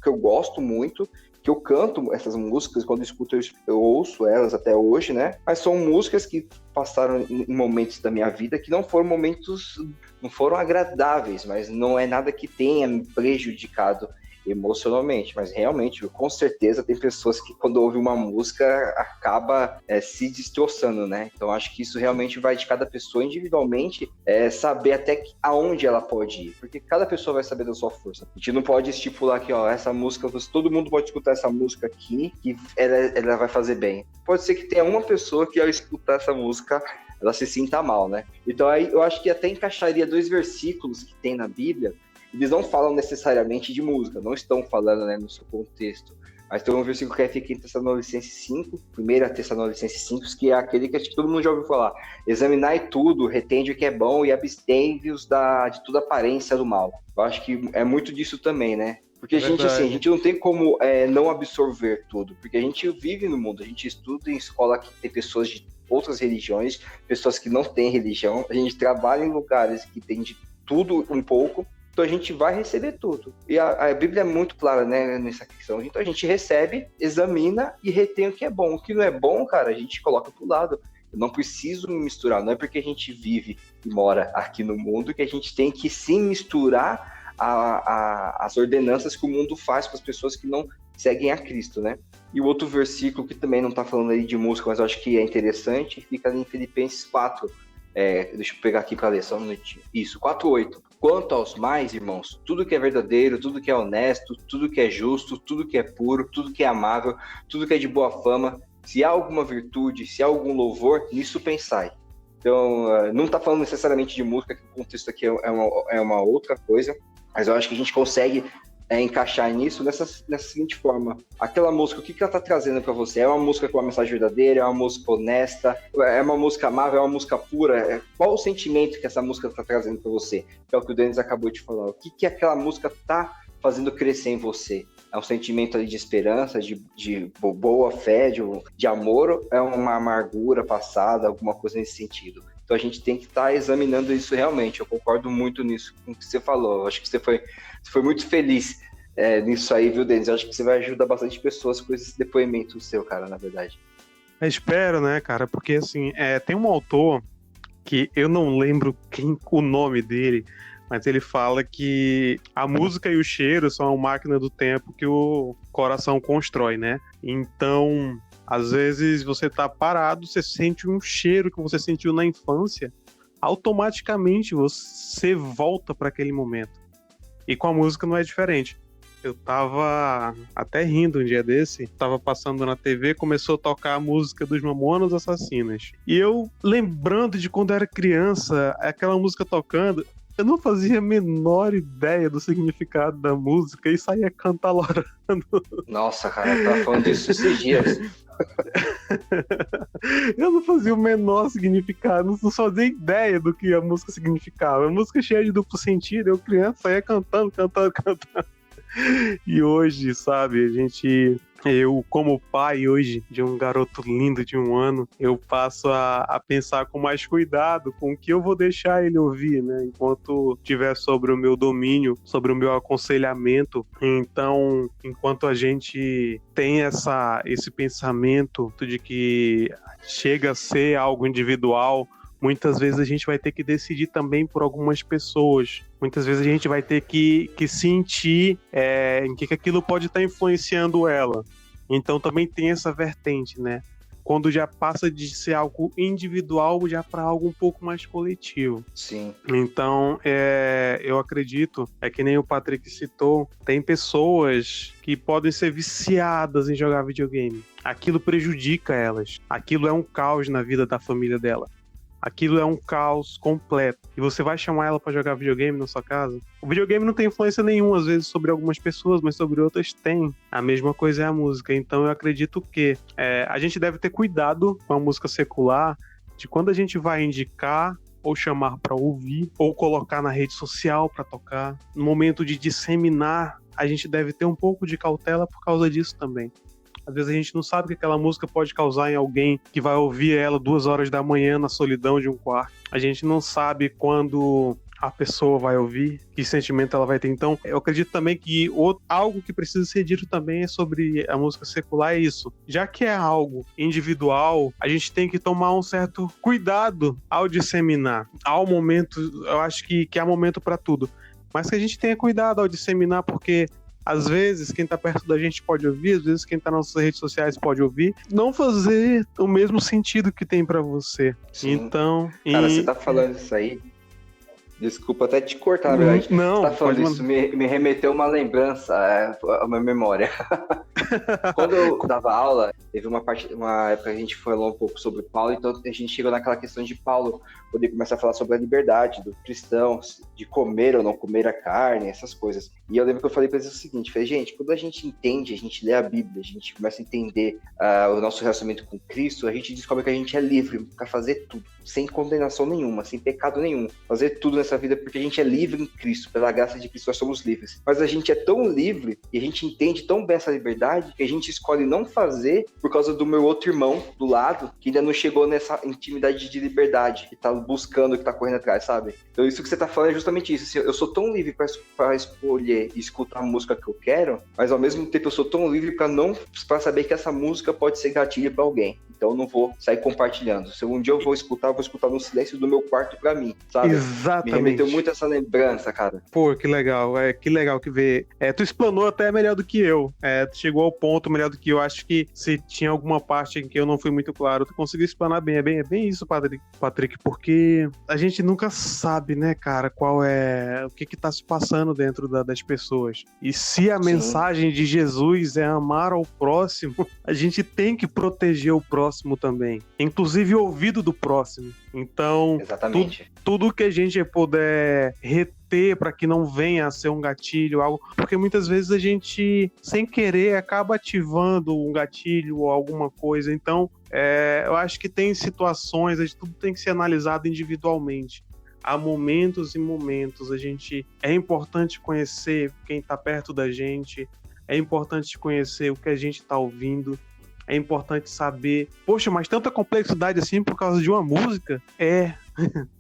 eu gosto muito, que eu canto essas músicas, quando escuto eu ouço elas até hoje, né? Mas são músicas que passaram em momentos da minha vida que não foram agradáveis, mas não é nada que tenha me prejudicado emocionalmente, mas realmente, com certeza, tem pessoas que quando ouvem uma música acaba se destroçando, né? Então acho que isso realmente vai de cada pessoa individualmente saber até aonde ela pode ir, porque cada pessoa vai saber da sua força. A gente não pode estipular que, ó, essa música, todo mundo pode escutar essa música aqui que ela vai fazer bem. Pode ser que tenha uma pessoa que ao escutar essa música ela se sinta mal, né? Então aí eu acho que até encaixaria 2 versículos que tem na Bíblia. Eles não falam necessariamente de música, não estão falando, né, no seu contexto. Mas tem um versículo que fica em Tessalonicenses 5, 1 Tessalonicenses 5, que é aquele que acho que todo mundo já ouviu falar. Examinai tudo, retende o que é bom e abstende-vos de toda aparência do mal. Eu acho que é muito disso também, né? Porque a gente não tem como não absorver tudo, porque a gente vive no mundo, a gente estuda em escola que tem pessoas de outras religiões, pessoas que não têm religião, a gente trabalha em lugares que tem de tudo um pouco, então a gente vai receber tudo. E a Bíblia é muito clara, né, nessa questão. Então a gente recebe, examina e retém o que é bom. O que não é bom, cara, a gente coloca pro lado. Eu não preciso me misturar, não é porque a gente vive e mora aqui no mundo que a gente tem que se misturar as ordenanças que o mundo faz para as pessoas que não seguem a Cristo, né? E o outro versículo que também não está falando aí de música, mas eu acho que é interessante, fica ali em Filipenses 4. Deixa eu pegar aqui para ler só um minutinho. Isso, 4:8. Quanto aos mais, irmãos, tudo que é verdadeiro, tudo que é honesto, tudo que é justo, tudo que é puro, tudo que é amável, tudo que é de boa fama, se há alguma virtude, se há algum louvor, nisso pensai. Então, não está falando necessariamente de música, que o contexto aqui é uma outra coisa, mas eu acho que a gente consegue encaixar nisso nessa seguinte forma. Aquela música, o que ela está trazendo para você? É uma música com uma mensagem verdadeira? É uma música honesta? É uma música amável? É uma música pura? Qual o sentimento que essa música está trazendo para você? Que é o que o Denis acabou de falar. O que aquela música está fazendo crescer em você? É um sentimento ali de esperança, de boa fé, de amor? Ou é uma amargura passada, alguma coisa nesse sentido? Então a gente tem que estar examinando isso realmente. Eu concordo muito nisso com o que você falou. Eu acho que você foi muito feliz nisso aí, viu, Denis? Eu acho que você vai ajudar bastante pessoas com esse depoimento seu, cara, na verdade. Eu espero, né, cara? Porque, assim, tem um autor que eu não lembro o nome dele, mas ele fala que a música e o cheiro são a máquina do tempo que o coração constrói, né? Então, às vezes você tá parado, você sente um cheiro que você sentiu na infância, automaticamente você volta para aquele momento. E com a música não é diferente. Eu tava até rindo um dia desse, tava passando na TV, começou a tocar a música dos Mamonas Assassinas. E eu, lembrando de quando eu era criança, aquela música tocando, eu não fazia a menor ideia do significado da música e saía cantalorando. Nossa, cara, eu tava falando disso esses dias. Eu não fazia o menor significado, não fazia ideia do que a música significava. A música cheia de duplo sentido, eu criança saía cantando. E hoje, sabe, eu como pai hoje de um garoto lindo de 1 ano, eu passo a pensar com mais cuidado com o que eu vou deixar ele ouvir, né, enquanto tiver sobre o meu domínio, sobre o meu aconselhamento. Então, enquanto a gente tem esse pensamento de que chega a ser algo individual, muitas vezes a gente vai ter que decidir também por algumas pessoas. Muitas vezes a gente vai ter que sentir em que aquilo pode estar influenciando ela. Então também tem essa vertente, né? Quando já passa de ser algo individual já para algo um pouco mais coletivo. Sim. Então, eu acredito, que nem o Patrick citou, tem pessoas que podem ser viciadas em jogar videogame. Aquilo prejudica elas. Aquilo é um caos na vida da família dela. Aquilo é um caos completo. E você vai chamar ela pra jogar videogame na sua casa? O videogame não tem influência nenhuma, às vezes, sobre algumas pessoas, mas sobre outras tem. A mesma coisa é a música. Então eu acredito que a gente deve ter cuidado com a música secular, de quando a gente vai indicar, ou chamar pra ouvir, ou colocar na rede social pra tocar. No momento de disseminar, a gente deve ter um pouco de cautela por causa disso também. Às vezes a gente não sabe o que aquela música pode causar em alguém que vai ouvir ela 2 horas da manhã na solidão de um quarto. A gente não sabe quando a pessoa vai ouvir, que sentimento ela vai ter. Então, eu acredito também que algo que precisa ser dito também é sobre a música secular, é isso. Já que é algo individual, a gente tem que tomar um certo cuidado ao disseminar. Há um momento, eu acho que há momento para tudo. Mas que a gente tenha cuidado ao disseminar, porque Às vezes, quem tá perto da gente pode ouvir, às vezes quem tá nas nossas redes sociais pode ouvir, não fazer o mesmo sentido que tem pra você. Sim. Então... Cara, você tá falando isso aí... Desculpa até te cortar, na verdade. Não, você tá falando isso, me remeteu uma lembrança, a uma memória. Quando eu dava aula, teve uma época que a gente falou um pouco sobre Paulo, então a gente chegou naquela questão de Paulo poder começar a falar sobre a liberdade do cristão, de comer ou não comer a carne, essas coisas. E eu lembro que eu falei pra eles o seguinte, falei, gente, quando a gente entende, a gente lê a Bíblia, a gente começa a entender o nosso relacionamento com Cristo, a gente descobre que a gente é livre para fazer tudo, sem condenação nenhuma, sem pecado nenhum, fazer tudo nessa vida porque a gente é livre em Cristo, pela graça de Cristo nós somos livres. Mas a gente é tão livre e a gente entende tão bem essa liberdade que a gente escolhe não fazer por causa do meu outro irmão do lado, que ainda não chegou nessa intimidade de liberdade, que tá buscando, que tá correndo atrás, sabe? Então isso que você tá falando é justamente isso. Assim, eu sou tão livre para escolher e escutar a música que eu quero, mas ao mesmo tempo eu sou tão livre para saber que essa música pode ser gatilho para alguém. Então eu não vou sair compartilhando. Se um dia eu vou escutar no silêncio do meu quarto pra mim, sabe? Exatamente. Me remeteu muito essa lembrança, cara. Pô, que legal. Que legal que ver. Tu explanou até melhor do que eu. Tu chegou ao ponto melhor do que eu. Acho que se tinha alguma parte em que eu não fui muito claro, tu conseguiu explanar bem. É bem isso, Patrick, porque a gente nunca sabe, né, cara, o que tá se passando dentro das pessoas. E se a mensagem de Jesus é amar ao próximo, a gente tem que proteger o próximo também. Inclusive o ouvido do próximo. Então, tudo que a gente puder reter para que não venha a ser um gatilho, algo, porque muitas vezes a gente, sem querer, acaba ativando um gatilho ou alguma coisa. Então, eu acho que tem situações, tudo tem que ser analisado individualmente. Há momentos e momentos. É importante conhecer quem está perto da gente, é importante conhecer o que a gente está ouvindo. É importante saber, poxa, mas tanta complexidade assim por causa de uma música?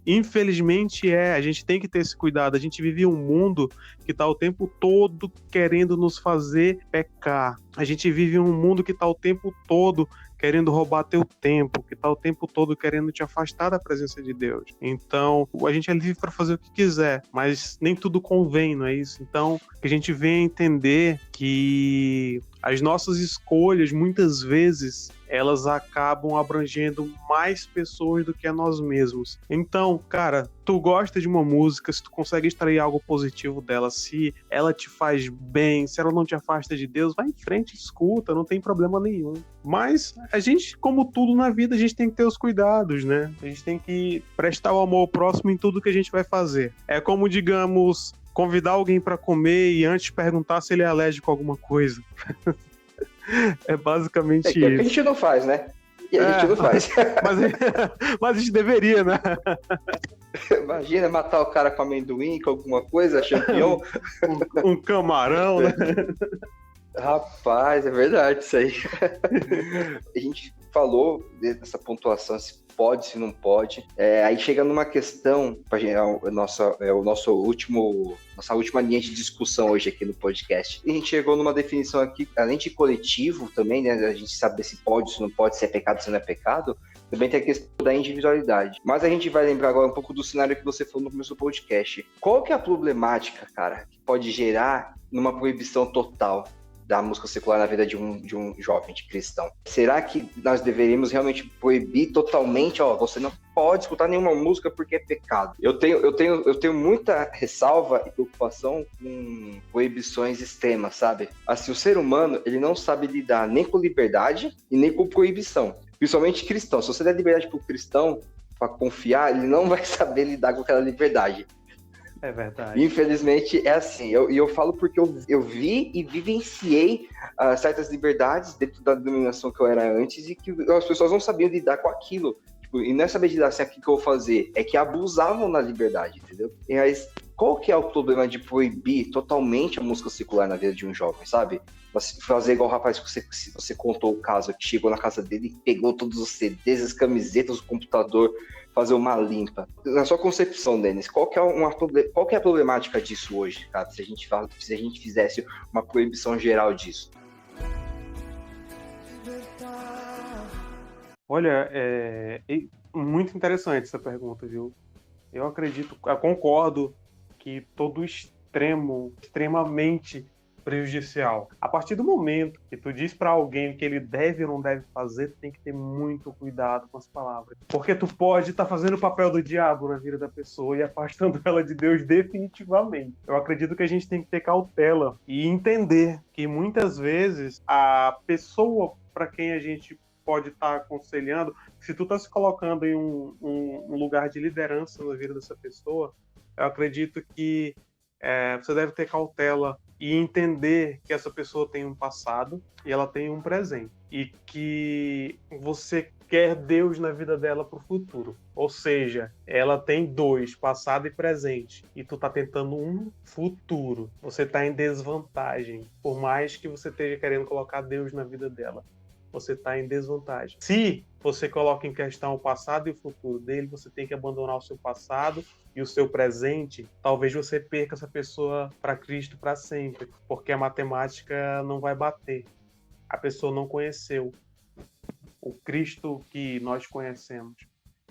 Infelizmente a gente tem que ter esse cuidado. A gente vive um mundo que está o tempo todo querendo nos fazer pecar. A gente vive um mundo que está o tempo todo querendo roubar teu tempo, que está o tempo todo querendo te afastar da presença de Deus. Então, a gente é livre para fazer o que quiser, mas nem tudo convém, não é isso? Então, que a gente venha entender que as nossas escolhas, muitas vezes, elas acabam abrangendo mais pessoas do que a nós mesmos. Então, cara, tu gosta de uma música, se tu consegue extrair algo positivo dela, se ela te faz bem, se ela não te afasta de Deus, vai em frente, escuta, não tem problema nenhum. Mas a gente, como tudo na vida, a gente tem que ter os cuidados, né? A gente tem que prestar o amor ao próximo em tudo que a gente vai fazer. É como, digamos, convidar alguém para comer e antes perguntar se ele é alérgico a alguma coisa. É basicamente isso. Que a gente não faz, né? E a gente não faz. Mas a gente deveria, né? Imagina matar o cara com amendoim, com alguma coisa, champignon. Um camarão, né? Rapaz, é verdade isso aí. A gente falou dessa pontuação, se pode, se não pode. Aí chega numa questão, nossa última linha de discussão hoje aqui no podcast. E a gente chegou numa definição aqui, além de coletivo também, né? A gente saber se pode, se não pode, se é pecado, se não é pecado. Também tem a questão da individualidade. Mas a gente vai lembrar agora um pouco do cenário que você falou no começo do podcast. Qual que é a problemática, cara, que pode gerar numa proibição total da música secular na vida de um jovem, de cristão? Será que nós deveríamos realmente proibir totalmente, você não pode escutar nenhuma música porque é pecado? Eu tenho muita ressalva e preocupação com proibições extremas, sabe? Assim, o ser humano, ele não sabe lidar nem com liberdade e nem com proibição. Principalmente cristão. Se você der liberdade para o cristão, para confiar, ele não vai saber lidar com aquela liberdade. É verdade. Infelizmente é assim. Eu falo porque eu vi e vivenciei certas liberdades dentro da denominação que eu era antes e que as pessoas não sabiam lidar com aquilo. E não é saber lidar assim, o que eu vou fazer, é que abusavam na liberdade, entendeu? E aí, qual que é o problema de proibir totalmente a música secular na vida de um jovem, sabe? Fazer igual o rapaz que você contou o caso, que chegou na casa dele e pegou todos os CDs, as camisetas, o computador, fazer uma limpa. Na sua concepção, Denis, qual que é a problemática disso hoje, cara? Se a gente fizesse uma proibição geral disso? Olha, é muito interessante essa pergunta, viu? Eu concordo que todo extremamente prejudicial. A partir do momento que tu diz para alguém o que ele deve ou não deve fazer, tu tem que ter muito cuidado com as palavras. Porque tu pode estar fazendo o papel do diabo na vida da pessoa e afastando ela de Deus definitivamente. Eu acredito que a gente tem que ter cautela e entender que muitas vezes a pessoa para quem a gente pode estar aconselhando, se tu tá se colocando em um lugar de liderança na vida dessa pessoa, eu acredito que você deve ter cautela e entender que essa pessoa tem um passado e ela tem um presente. E que você quer Deus na vida dela pro futuro. Ou seja, ela tem dois, passado e presente. E tu tá tentando um futuro. Você tá em desvantagem. Por mais que você esteja querendo colocar Deus na vida dela, você está em desvantagem. Se você coloca em questão o passado e o futuro dele, você tem que abandonar o seu passado e o seu presente. Talvez você perca essa pessoa para Cristo para sempre, porque a matemática não vai bater. A pessoa não conheceu o Cristo que nós conhecemos.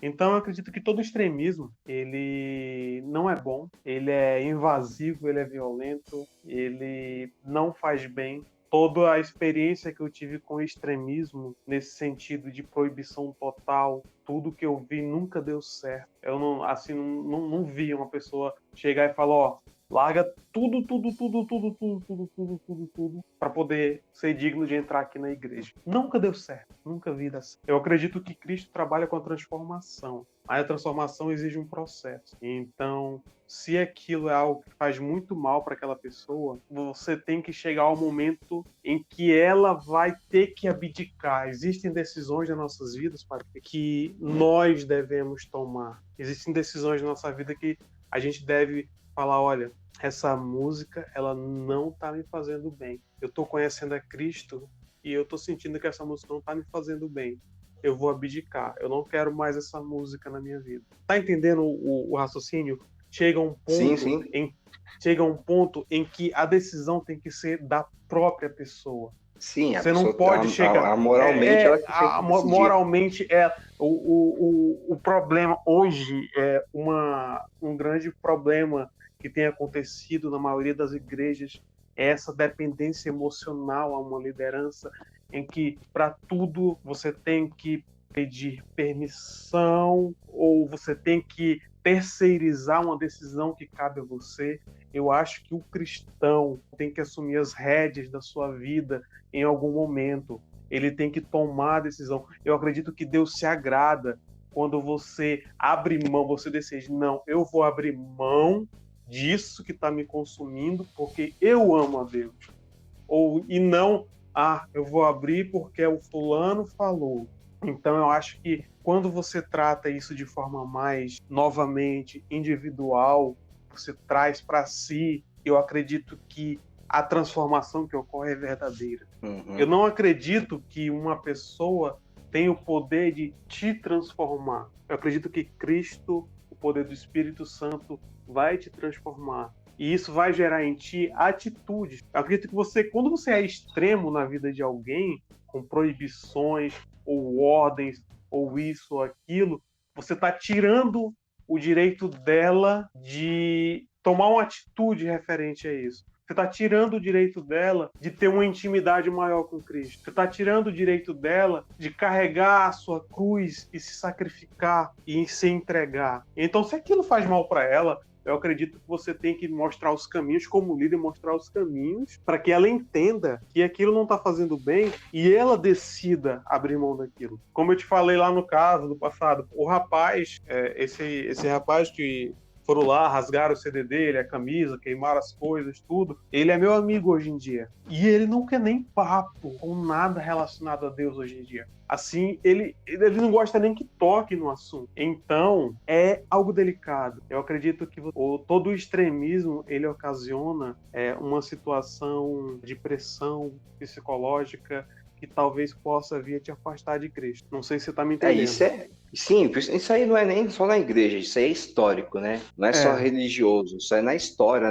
Então, eu acredito que todo extremismo, ele não é bom, ele é invasivo, ele é violento, ele não faz bem. Toda a experiência que eu tive com o extremismo, nesse sentido de proibição total, tudo que eu vi nunca deu certo. Eu não vi uma pessoa chegar e falar, ó, larga tudo para poder ser digno de entrar aqui na igreja. Nunca deu certo, nunca vi dar certo. Eu acredito que Cristo trabalha com a transformação. Aí a transformação exige um processo. Então, se aquilo é algo que faz muito mal para aquela pessoa, você tem que chegar ao momento em que ela vai ter que abdicar. Existem decisões nas nossas vidas, Padre, que nós devemos tomar. Existem decisões na nossa vida que a gente deve falar, olha, essa música, ela não tá me fazendo bem. Eu tô conhecendo a Cristo e eu tô sentindo que essa música não tá me fazendo bem. Eu vou abdicar. Eu não quero mais essa música na minha vida. Tá entendendo o raciocínio? Chega um ponto chega um ponto em que a decisão tem que ser da própria pessoa. Sim, você não pode chegar. Moralmente, moralmente o problema hoje é um grande problema que tem acontecido na maioria das igrejas, é essa dependência emocional a uma liderança em que para tudo você tem que pedir permissão ou você tem que terceirizar uma decisão que cabe a você. Eu acho que o cristão tem que assumir as rédeas da sua vida em algum momento. Ele tem que tomar a decisão. Eu acredito que Deus se agrada quando você abre mão, você decide, não, eu vou abrir mão disso que está me consumindo porque eu amo a Deus. E não, eu vou abrir porque o fulano falou. Então eu acho que quando você trata isso de forma mais, novamente, individual, você traz para si, eu acredito que a transformação que ocorre é verdadeira. Uhum. Eu não acredito que uma pessoa tem o poder de te transformar. Eu acredito que Cristo, o poder do Espírito Santo, vai te transformar. E isso vai gerar em ti atitudes. Eu acredito que quando você é extremo na vida de alguém, com proibições, ou ordens, ou isso ou aquilo, você está tirando o direito dela de tomar uma atitude referente a isso. Você está tirando o direito dela de ter uma intimidade maior com Cristo. Você está tirando o direito dela de carregar a sua cruz e se sacrificar e se entregar. Então, se aquilo faz mal para ela, eu acredito que você tem que mostrar os caminhos, como líder, mostrar os caminhos para que ela entenda que aquilo não está fazendo bem e ela decida abrir mão daquilo. Como eu te falei lá no caso do passado, o rapaz, esse rapaz que foram lá, rasgaram o CD dele, a camisa, queimaram as coisas, tudo. Ele é meu amigo hoje em dia. E ele não quer nem papo com nada relacionado a Deus hoje em dia. Assim, ele não gosta nem que toque no assunto. Então, é algo delicado. Eu acredito que todo o extremismo, ele ocasiona uma situação de pressão psicológica que talvez possa vir a te afastar de Cristo. Não sei se você está me entendendo. Sim, isso aí não é nem só na igreja, isso aí é histórico, né? Não é só religioso, isso é na história,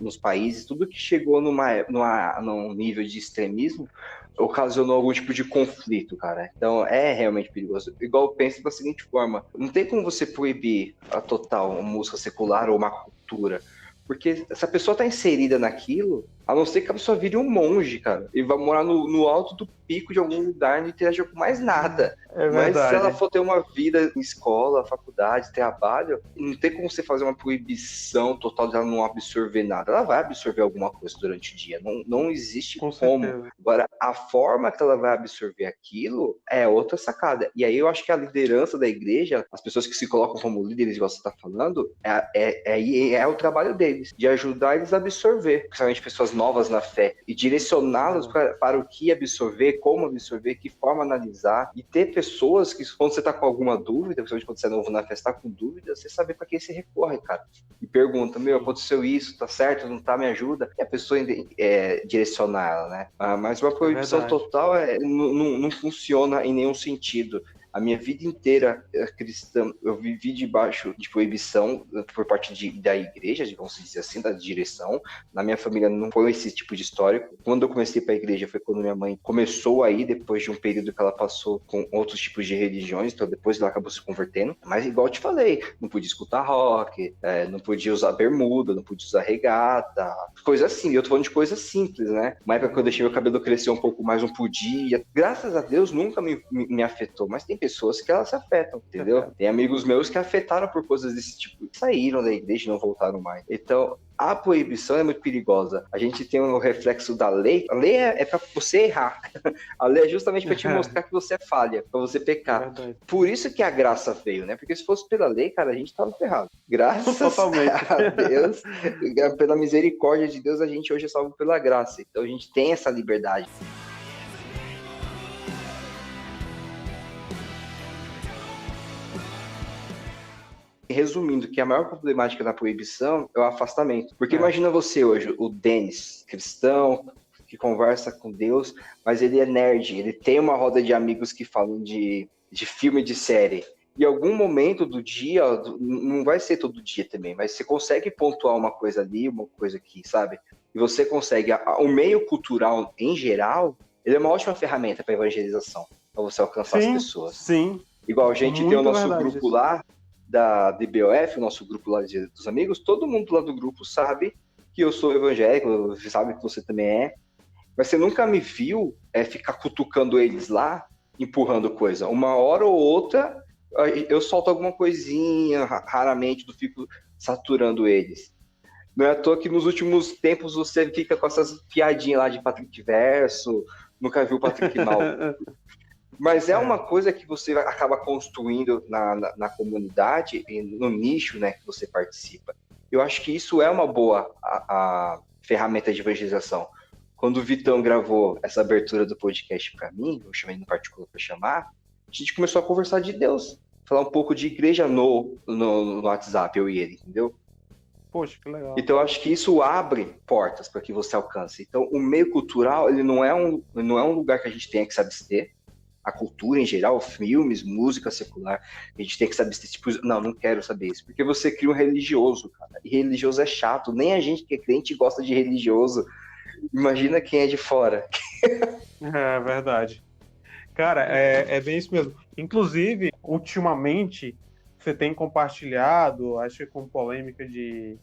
nos países, tudo que chegou num nível de extremismo ocasionou algum tipo de conflito, cara. Então é realmente perigoso. Igual eu penso da seguinte forma, não tem como você proibir a total uma música secular ou uma cultura, porque se a pessoa está inserida naquilo, A não ser que a pessoa vire um monge, cara. E vai morar no alto do pico de algum lugar e não interagir com mais nada. É Mas se verdade. ela for ter uma vida em escola, faculdade, trabalho, não tem como você fazer uma proibição total de ela não absorver nada. Ela vai absorver alguma coisa durante o dia. Não existe Com como. certeza. Agora, a forma que ela vai absorver aquilo é outra sacada. E aí eu acho que a liderança da igreja, as pessoas que se colocam como líderes, igual você está falando, é o trabalho deles, de ajudar eles a absorver, principalmente pessoas novas na fé, e direcioná-los para o que absorver, como absorver, que forma analisar, e ter pessoas que, quando você está com alguma dúvida, principalmente quando você é novo na fé, está com dúvida, você saber para quem você recorre, cara. E pergunta, aconteceu isso, tá certo, não tá, me ajuda, e a pessoa direcionar ela, né? Mas uma proibição total não funciona em nenhum sentido. A minha vida inteira cristã, eu vivi debaixo de proibição por parte da igreja, vamos dizer assim, da direção. Na minha família não foi esse tipo de histórico. Quando eu comecei para a igreja foi quando minha mãe começou aí, depois de um período que ela passou com outros tipos de religiões, então depois ela acabou se convertendo. Mas igual eu te falei, não podia escutar rock, não podia usar bermuda, não podia usar regata, coisa assim. Eu tô falando de coisas simples, né? Uma época que eu deixei meu cabelo crescer um pouco mais, não podia. Graças a Deus nunca me afetou, mas tem pessoas que elas se afetam, entendeu? Tem amigos meus que afetaram por coisas desse tipo, saíram da igreja e não voltaram mais. Então, a proibição é muito perigosa. A gente tem um reflexo da lei. A lei é para você errar. A lei é justamente para te mostrar que você é falha, para você pecar. Por isso que a graça veio, né? Porque se fosse pela lei, cara, a gente tava ferrado. Graças a Deus, pela misericórdia de Deus, a gente hoje é salvo pela graça. Então a gente tem essa liberdade. Resumindo, que a maior problemática da proibição é o afastamento. Porque imagina você hoje, o Denis, cristão, que conversa com Deus, mas ele é nerd, ele tem uma roda de amigos que falam de filme, de série. Em algum momento do dia, não vai ser todo dia também, mas você consegue pontuar uma coisa ali, uma coisa aqui, sabe? E você consegue, o meio cultural em geral, ele é uma ótima ferramenta para evangelização, para você alcançar as pessoas. Sim. Igual a gente tem o nosso grupo lá, da DBOF, o nosso grupo lá dos amigos, todo mundo lá do grupo sabe que eu sou evangélico, sabe que você também é, mas você nunca me viu ficar cutucando eles lá, empurrando coisa. Uma hora ou outra, eu solto alguma coisinha, raramente, não fico saturando eles. Não é à toa que nos últimos tempos você fica com essas piadinhas lá de Patrick Verso, nunca viu o Patrick Mal. Mas é uma coisa que você acaba construindo na comunidade e no nicho, né, que você participa. Eu acho que isso é uma boa a ferramenta de evangelização. Quando o Vitão gravou essa abertura do podcast para mim, eu chamei no particular para chamar, a gente começou a conversar de Deus, falar um pouco de igreja no WhatsApp, eu e ele, entendeu? Poxa, que legal. Então, eu acho que isso abre portas para que você alcance. Então, o meio cultural, ele não é um lugar que a gente tenha que se abster. A cultura em geral, filmes, música secular, a gente tem que saber se tipo, não quero saber isso, porque você cria um religioso, cara, e religioso é chato, nem a gente que é crente gosta de religioso, imagina quem é de fora. É verdade. Cara, é bem isso mesmo. Inclusive, ultimamente, você tem compartilhado, acho que com polêmica de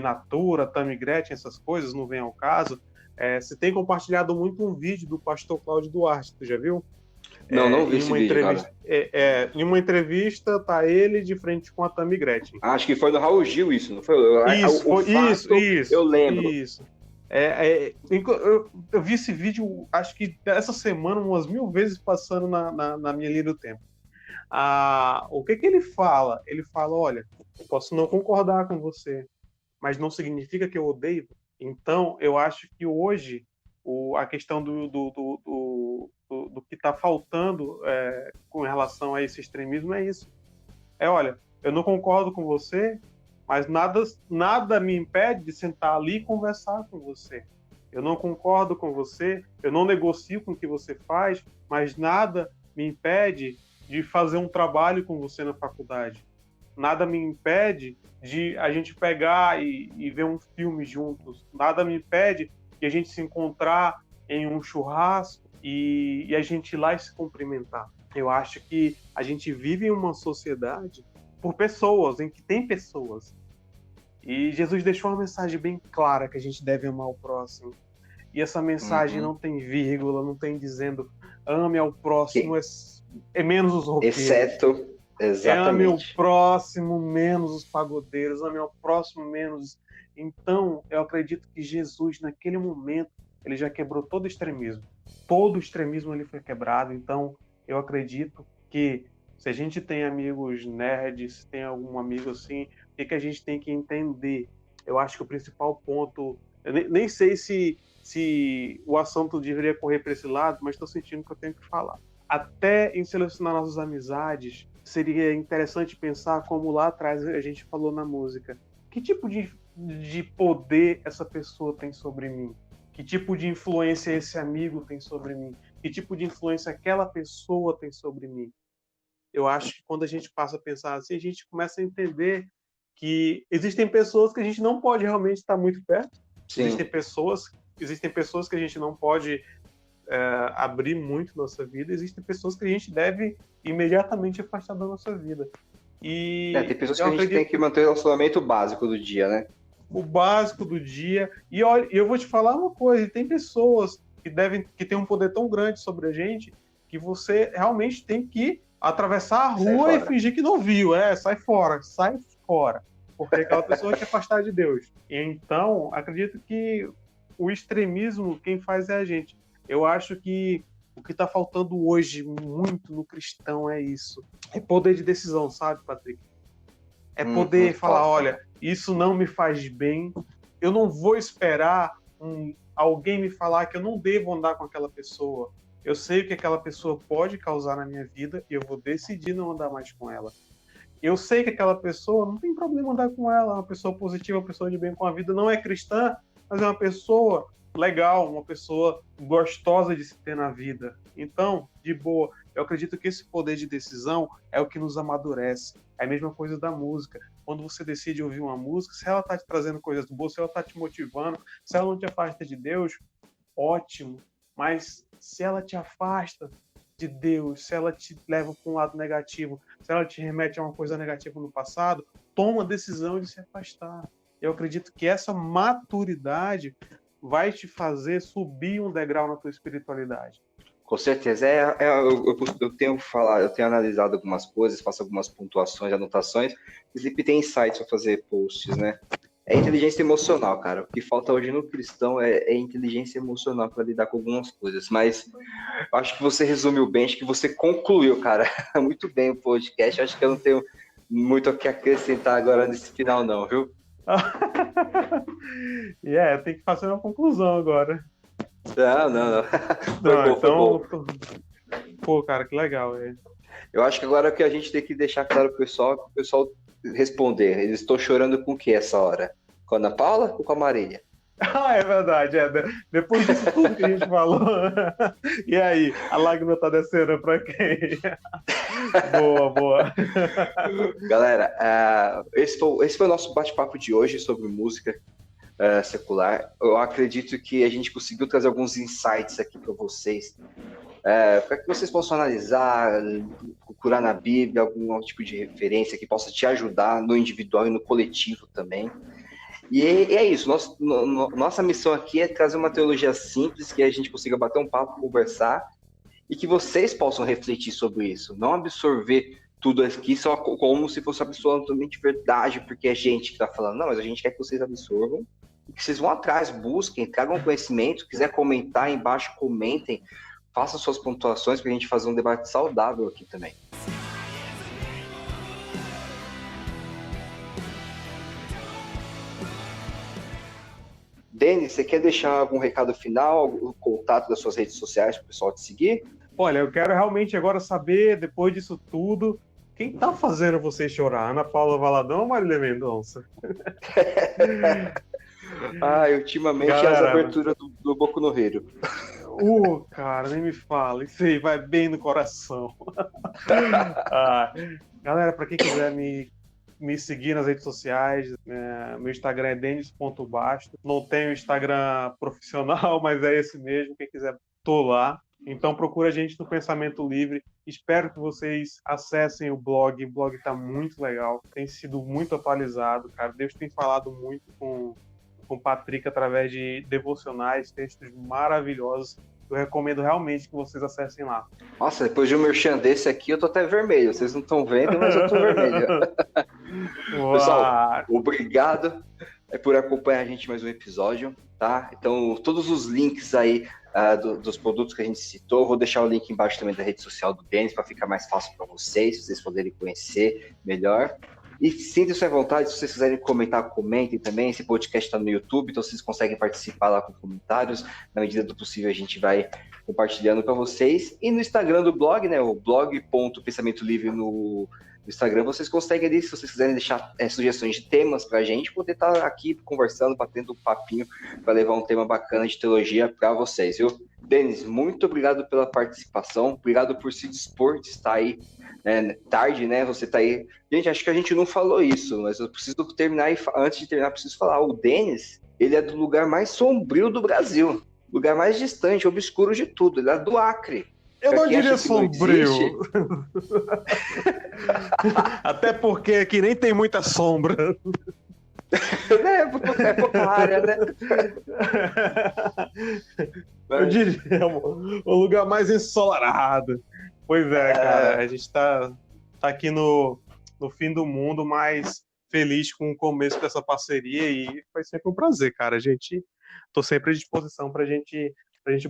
Natura, Tammy Gretchen, essas coisas, não vem ao caso, você tem compartilhado muito um vídeo do pastor Cláudio Duarte, tu já viu? Não vi esse vídeo, cara. Em uma entrevista, tá ele de frente com a Tammy Gretchen. Acho que foi no Raul Gil isso, não foi? Isso. Eu lembro. Isso. Eu vi esse vídeo, acho que essa semana, umas 1000 vezes passando na minha linha do tempo. O que ele fala? Ele fala, olha, eu posso não concordar com você, mas não significa que eu odeio. Então, eu acho que hoje a questão do que está faltando com relação a esse extremismo é isso. Olha, eu não concordo com você, mas nada me impede de sentar ali e conversar com você. Eu não concordo com você, eu não negocio com o que você faz, mas nada me impede de fazer um trabalho com você na faculdade. Nada me impede de a gente pegar e ver um filme juntos. Nada me impede de a gente se encontrar em um churrasco e a gente ir lá e se cumprimentar. Eu acho que a gente vive em uma sociedade por pessoas, em que tem pessoas. E Jesus deixou uma mensagem bem clara que a gente deve amar o próximo. E essa mensagem não tem vírgula, não tem dizendo ame ao próximo, é menos os roqueiros. Exceto, exatamente. Ame o próximo menos os pagodeiros, ame ao próximo menos. Então, eu acredito que Jesus, naquele momento, ele já quebrou todo o extremismo. Todo o extremismo ele foi quebrado. Então, eu acredito que se a gente tem amigos nerds, se tem algum amigo assim, o que a gente tem que entender? Eu acho que o principal ponto... Eu nem sei se o assunto deveria correr para esse lado, mas estou sentindo que eu tenho que falar. Até em selecionar nossas amizades, seria interessante pensar como lá atrás a gente falou na música. Que tipo de poder essa pessoa tem sobre mim? Que tipo de influência esse amigo tem sobre mim? Que tipo de influência aquela pessoa tem sobre mim? Eu acho que quando a gente passa a pensar assim, a gente começa a entender que existem pessoas que a gente não pode realmente estar muito perto. Sim. Existem pessoas que a gente não pode abrir muito nossa vida. Existem pessoas que a gente deve imediatamente afastar da nossa vida. E tem pessoas que a gente tem que manter o relacionamento básico do dia, né? O básico do dia. E olha, eu vou te falar uma coisa, tem pessoas que têm um poder tão grande sobre a gente que você realmente tem que atravessar a rua e fingir que não viu. Sai fora. Porque aquela pessoa quer afastar de Deus. E então, acredito que o extremismo, quem faz é a gente. Eu acho que o que está faltando hoje muito no cristão é isso. É poder de decisão, sabe, Patrick? É poder falar, olha, isso não me faz bem, eu não vou esperar alguém me falar que eu não devo andar com aquela pessoa. Eu sei o que aquela pessoa pode causar na minha vida e eu vou decidir não andar mais com ela. Eu sei que aquela pessoa, não tem problema andar com ela, é uma pessoa positiva, uma pessoa de bem com a vida, não é cristã, mas é uma pessoa legal, uma pessoa gostosa de se ter na vida. Então, de boa, eu acredito que esse poder de decisão é o que nos amadurece. É a mesma coisa da música. Quando você decide ouvir uma música, se ela está te trazendo coisas boas, se ela está te motivando, se ela não te afasta de Deus, ótimo. Mas se ela te afasta de Deus, se ela te leva para um lado negativo, se ela te remete a uma coisa negativa no passado, toma a decisão de se afastar. Eu acredito que essa maturidade vai te fazer subir um degrau na tua espiritualidade. Com certeza. Eu tenho falado, eu tenho analisado algumas coisas, faço algumas pontuações, anotações, e sempre tem insights para fazer posts, né? É inteligência emocional, cara. O que falta hoje no cristão é inteligência emocional para lidar com algumas coisas. Mas acho que você resumiu bem, acho que você concluiu, cara, muito bem o podcast. Acho que eu não tenho muito o que acrescentar agora nesse final, não, viu? Tem que fazer uma conclusão agora. Não. Foi bom. Pô, cara, que legal. Eu acho que agora que a gente tem que deixar claro pro pessoal responder. Eles estão chorando com o que essa hora? Com a Ana Paula ou com a Marília? É verdade. Depois disso tudo que a gente falou. E aí, a lágrima tá descendo pra quem? Boa. Galera, esse foi o nosso bate-papo de hoje sobre música secular. Eu acredito que a gente conseguiu trazer alguns insights aqui para vocês, para que vocês possam analisar, procurar na Bíblia algum tipo de referência que possa te ajudar no individual e no coletivo também. E é isso, nossa missão aqui é trazer uma teologia simples, que a gente consiga bater um papo, conversar, e que vocês possam refletir sobre isso, não absorver tudo aqui só como se fosse absolutamente verdade, porque é gente que está falando. Não, mas a gente quer que vocês absorvam, e que vocês vão atrás, busquem, tragam conhecimento, quiser comentar aí embaixo, comentem, façam suas pontuações para a gente fazer um debate saudável aqui também. Denis, você quer deixar algum recado final, o contato das suas redes sociais para o pessoal te seguir? Olha, eu quero realmente agora saber, depois disso tudo, quem tá fazendo você chorar? Ana Paula Valadão ou Marília Mendonça? Ultimamente as aberturas do Boku no Hero. Cara, nem me fala. Isso aí vai bem no coração. Galera, para quem quiser me seguir nas redes sociais, meu Instagram é denis.basto. Não tenho Instagram profissional, mas é esse mesmo. Quem quiser, tô lá. Então procura a gente no Pensamento Livre. Espero que vocês acessem o blog. O blog está muito legal, tem sido muito atualizado, cara. Deus tem falado muito com o Patrick através de devocionais, textos maravilhosos. Eu recomendo realmente que vocês acessem lá. Nossa, depois de um merchan desse aqui, eu tô até vermelho. Vocês não estão vendo, mas eu tô vermelho. Pessoal, obrigado por acompanhar a gente mais um episódio, tá? Então, todos os links aí dos produtos que a gente citou, vou deixar o link embaixo também da rede social do Denis, para ficar mais fácil para vocês poderem conhecer melhor. E sintam-se à vontade, se vocês quiserem comentar, comentem também. Esse podcast está no YouTube, então vocês conseguem participar lá com comentários. Na medida do possível, a gente vai compartilhando com vocês. E no Instagram do blog, né, o blog.pensamento livre no Instagram, vocês conseguem ali, se vocês quiserem deixar sugestões de temas para a gente, poder estar aqui conversando, batendo um papinho para levar um tema bacana de teologia para vocês, viu? Denis, muito obrigado pela participação, obrigado por se dispor de estar aí tarde, né? Você tá aí. Gente, acho que a gente não falou isso, mas eu preciso terminar antes de terminar, preciso falar. O Denis, ele é do lugar mais sombrio do Brasil, lugar mais distante, obscuro de tudo. Ele é do Acre. Eu não diria sombrio. Até porque aqui nem tem muita sombra. É pouca área, né? Eu diria o lugar mais ensolarado. Pois é, cara, a gente tá aqui no fim do mundo, mas feliz com o começo dessa parceria e foi sempre um prazer, cara. Tô sempre à disposição pra gente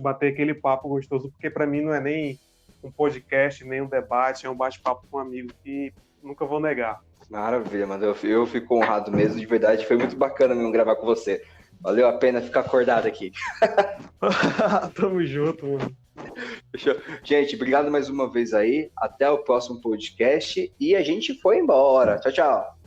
bater aquele papo gostoso, porque pra mim não é nem um podcast, nem um debate, é um bate-papo com um amigo que nunca vou negar. Maravilha, mano. Eu fico honrado mesmo, de verdade. Foi muito bacana mesmo gravar com você. Valeu a pena ficar acordado aqui. Tamo junto, mano. Gente, obrigado mais uma vez aí. Até o próximo podcast. E a gente foi embora. Tchau, tchau.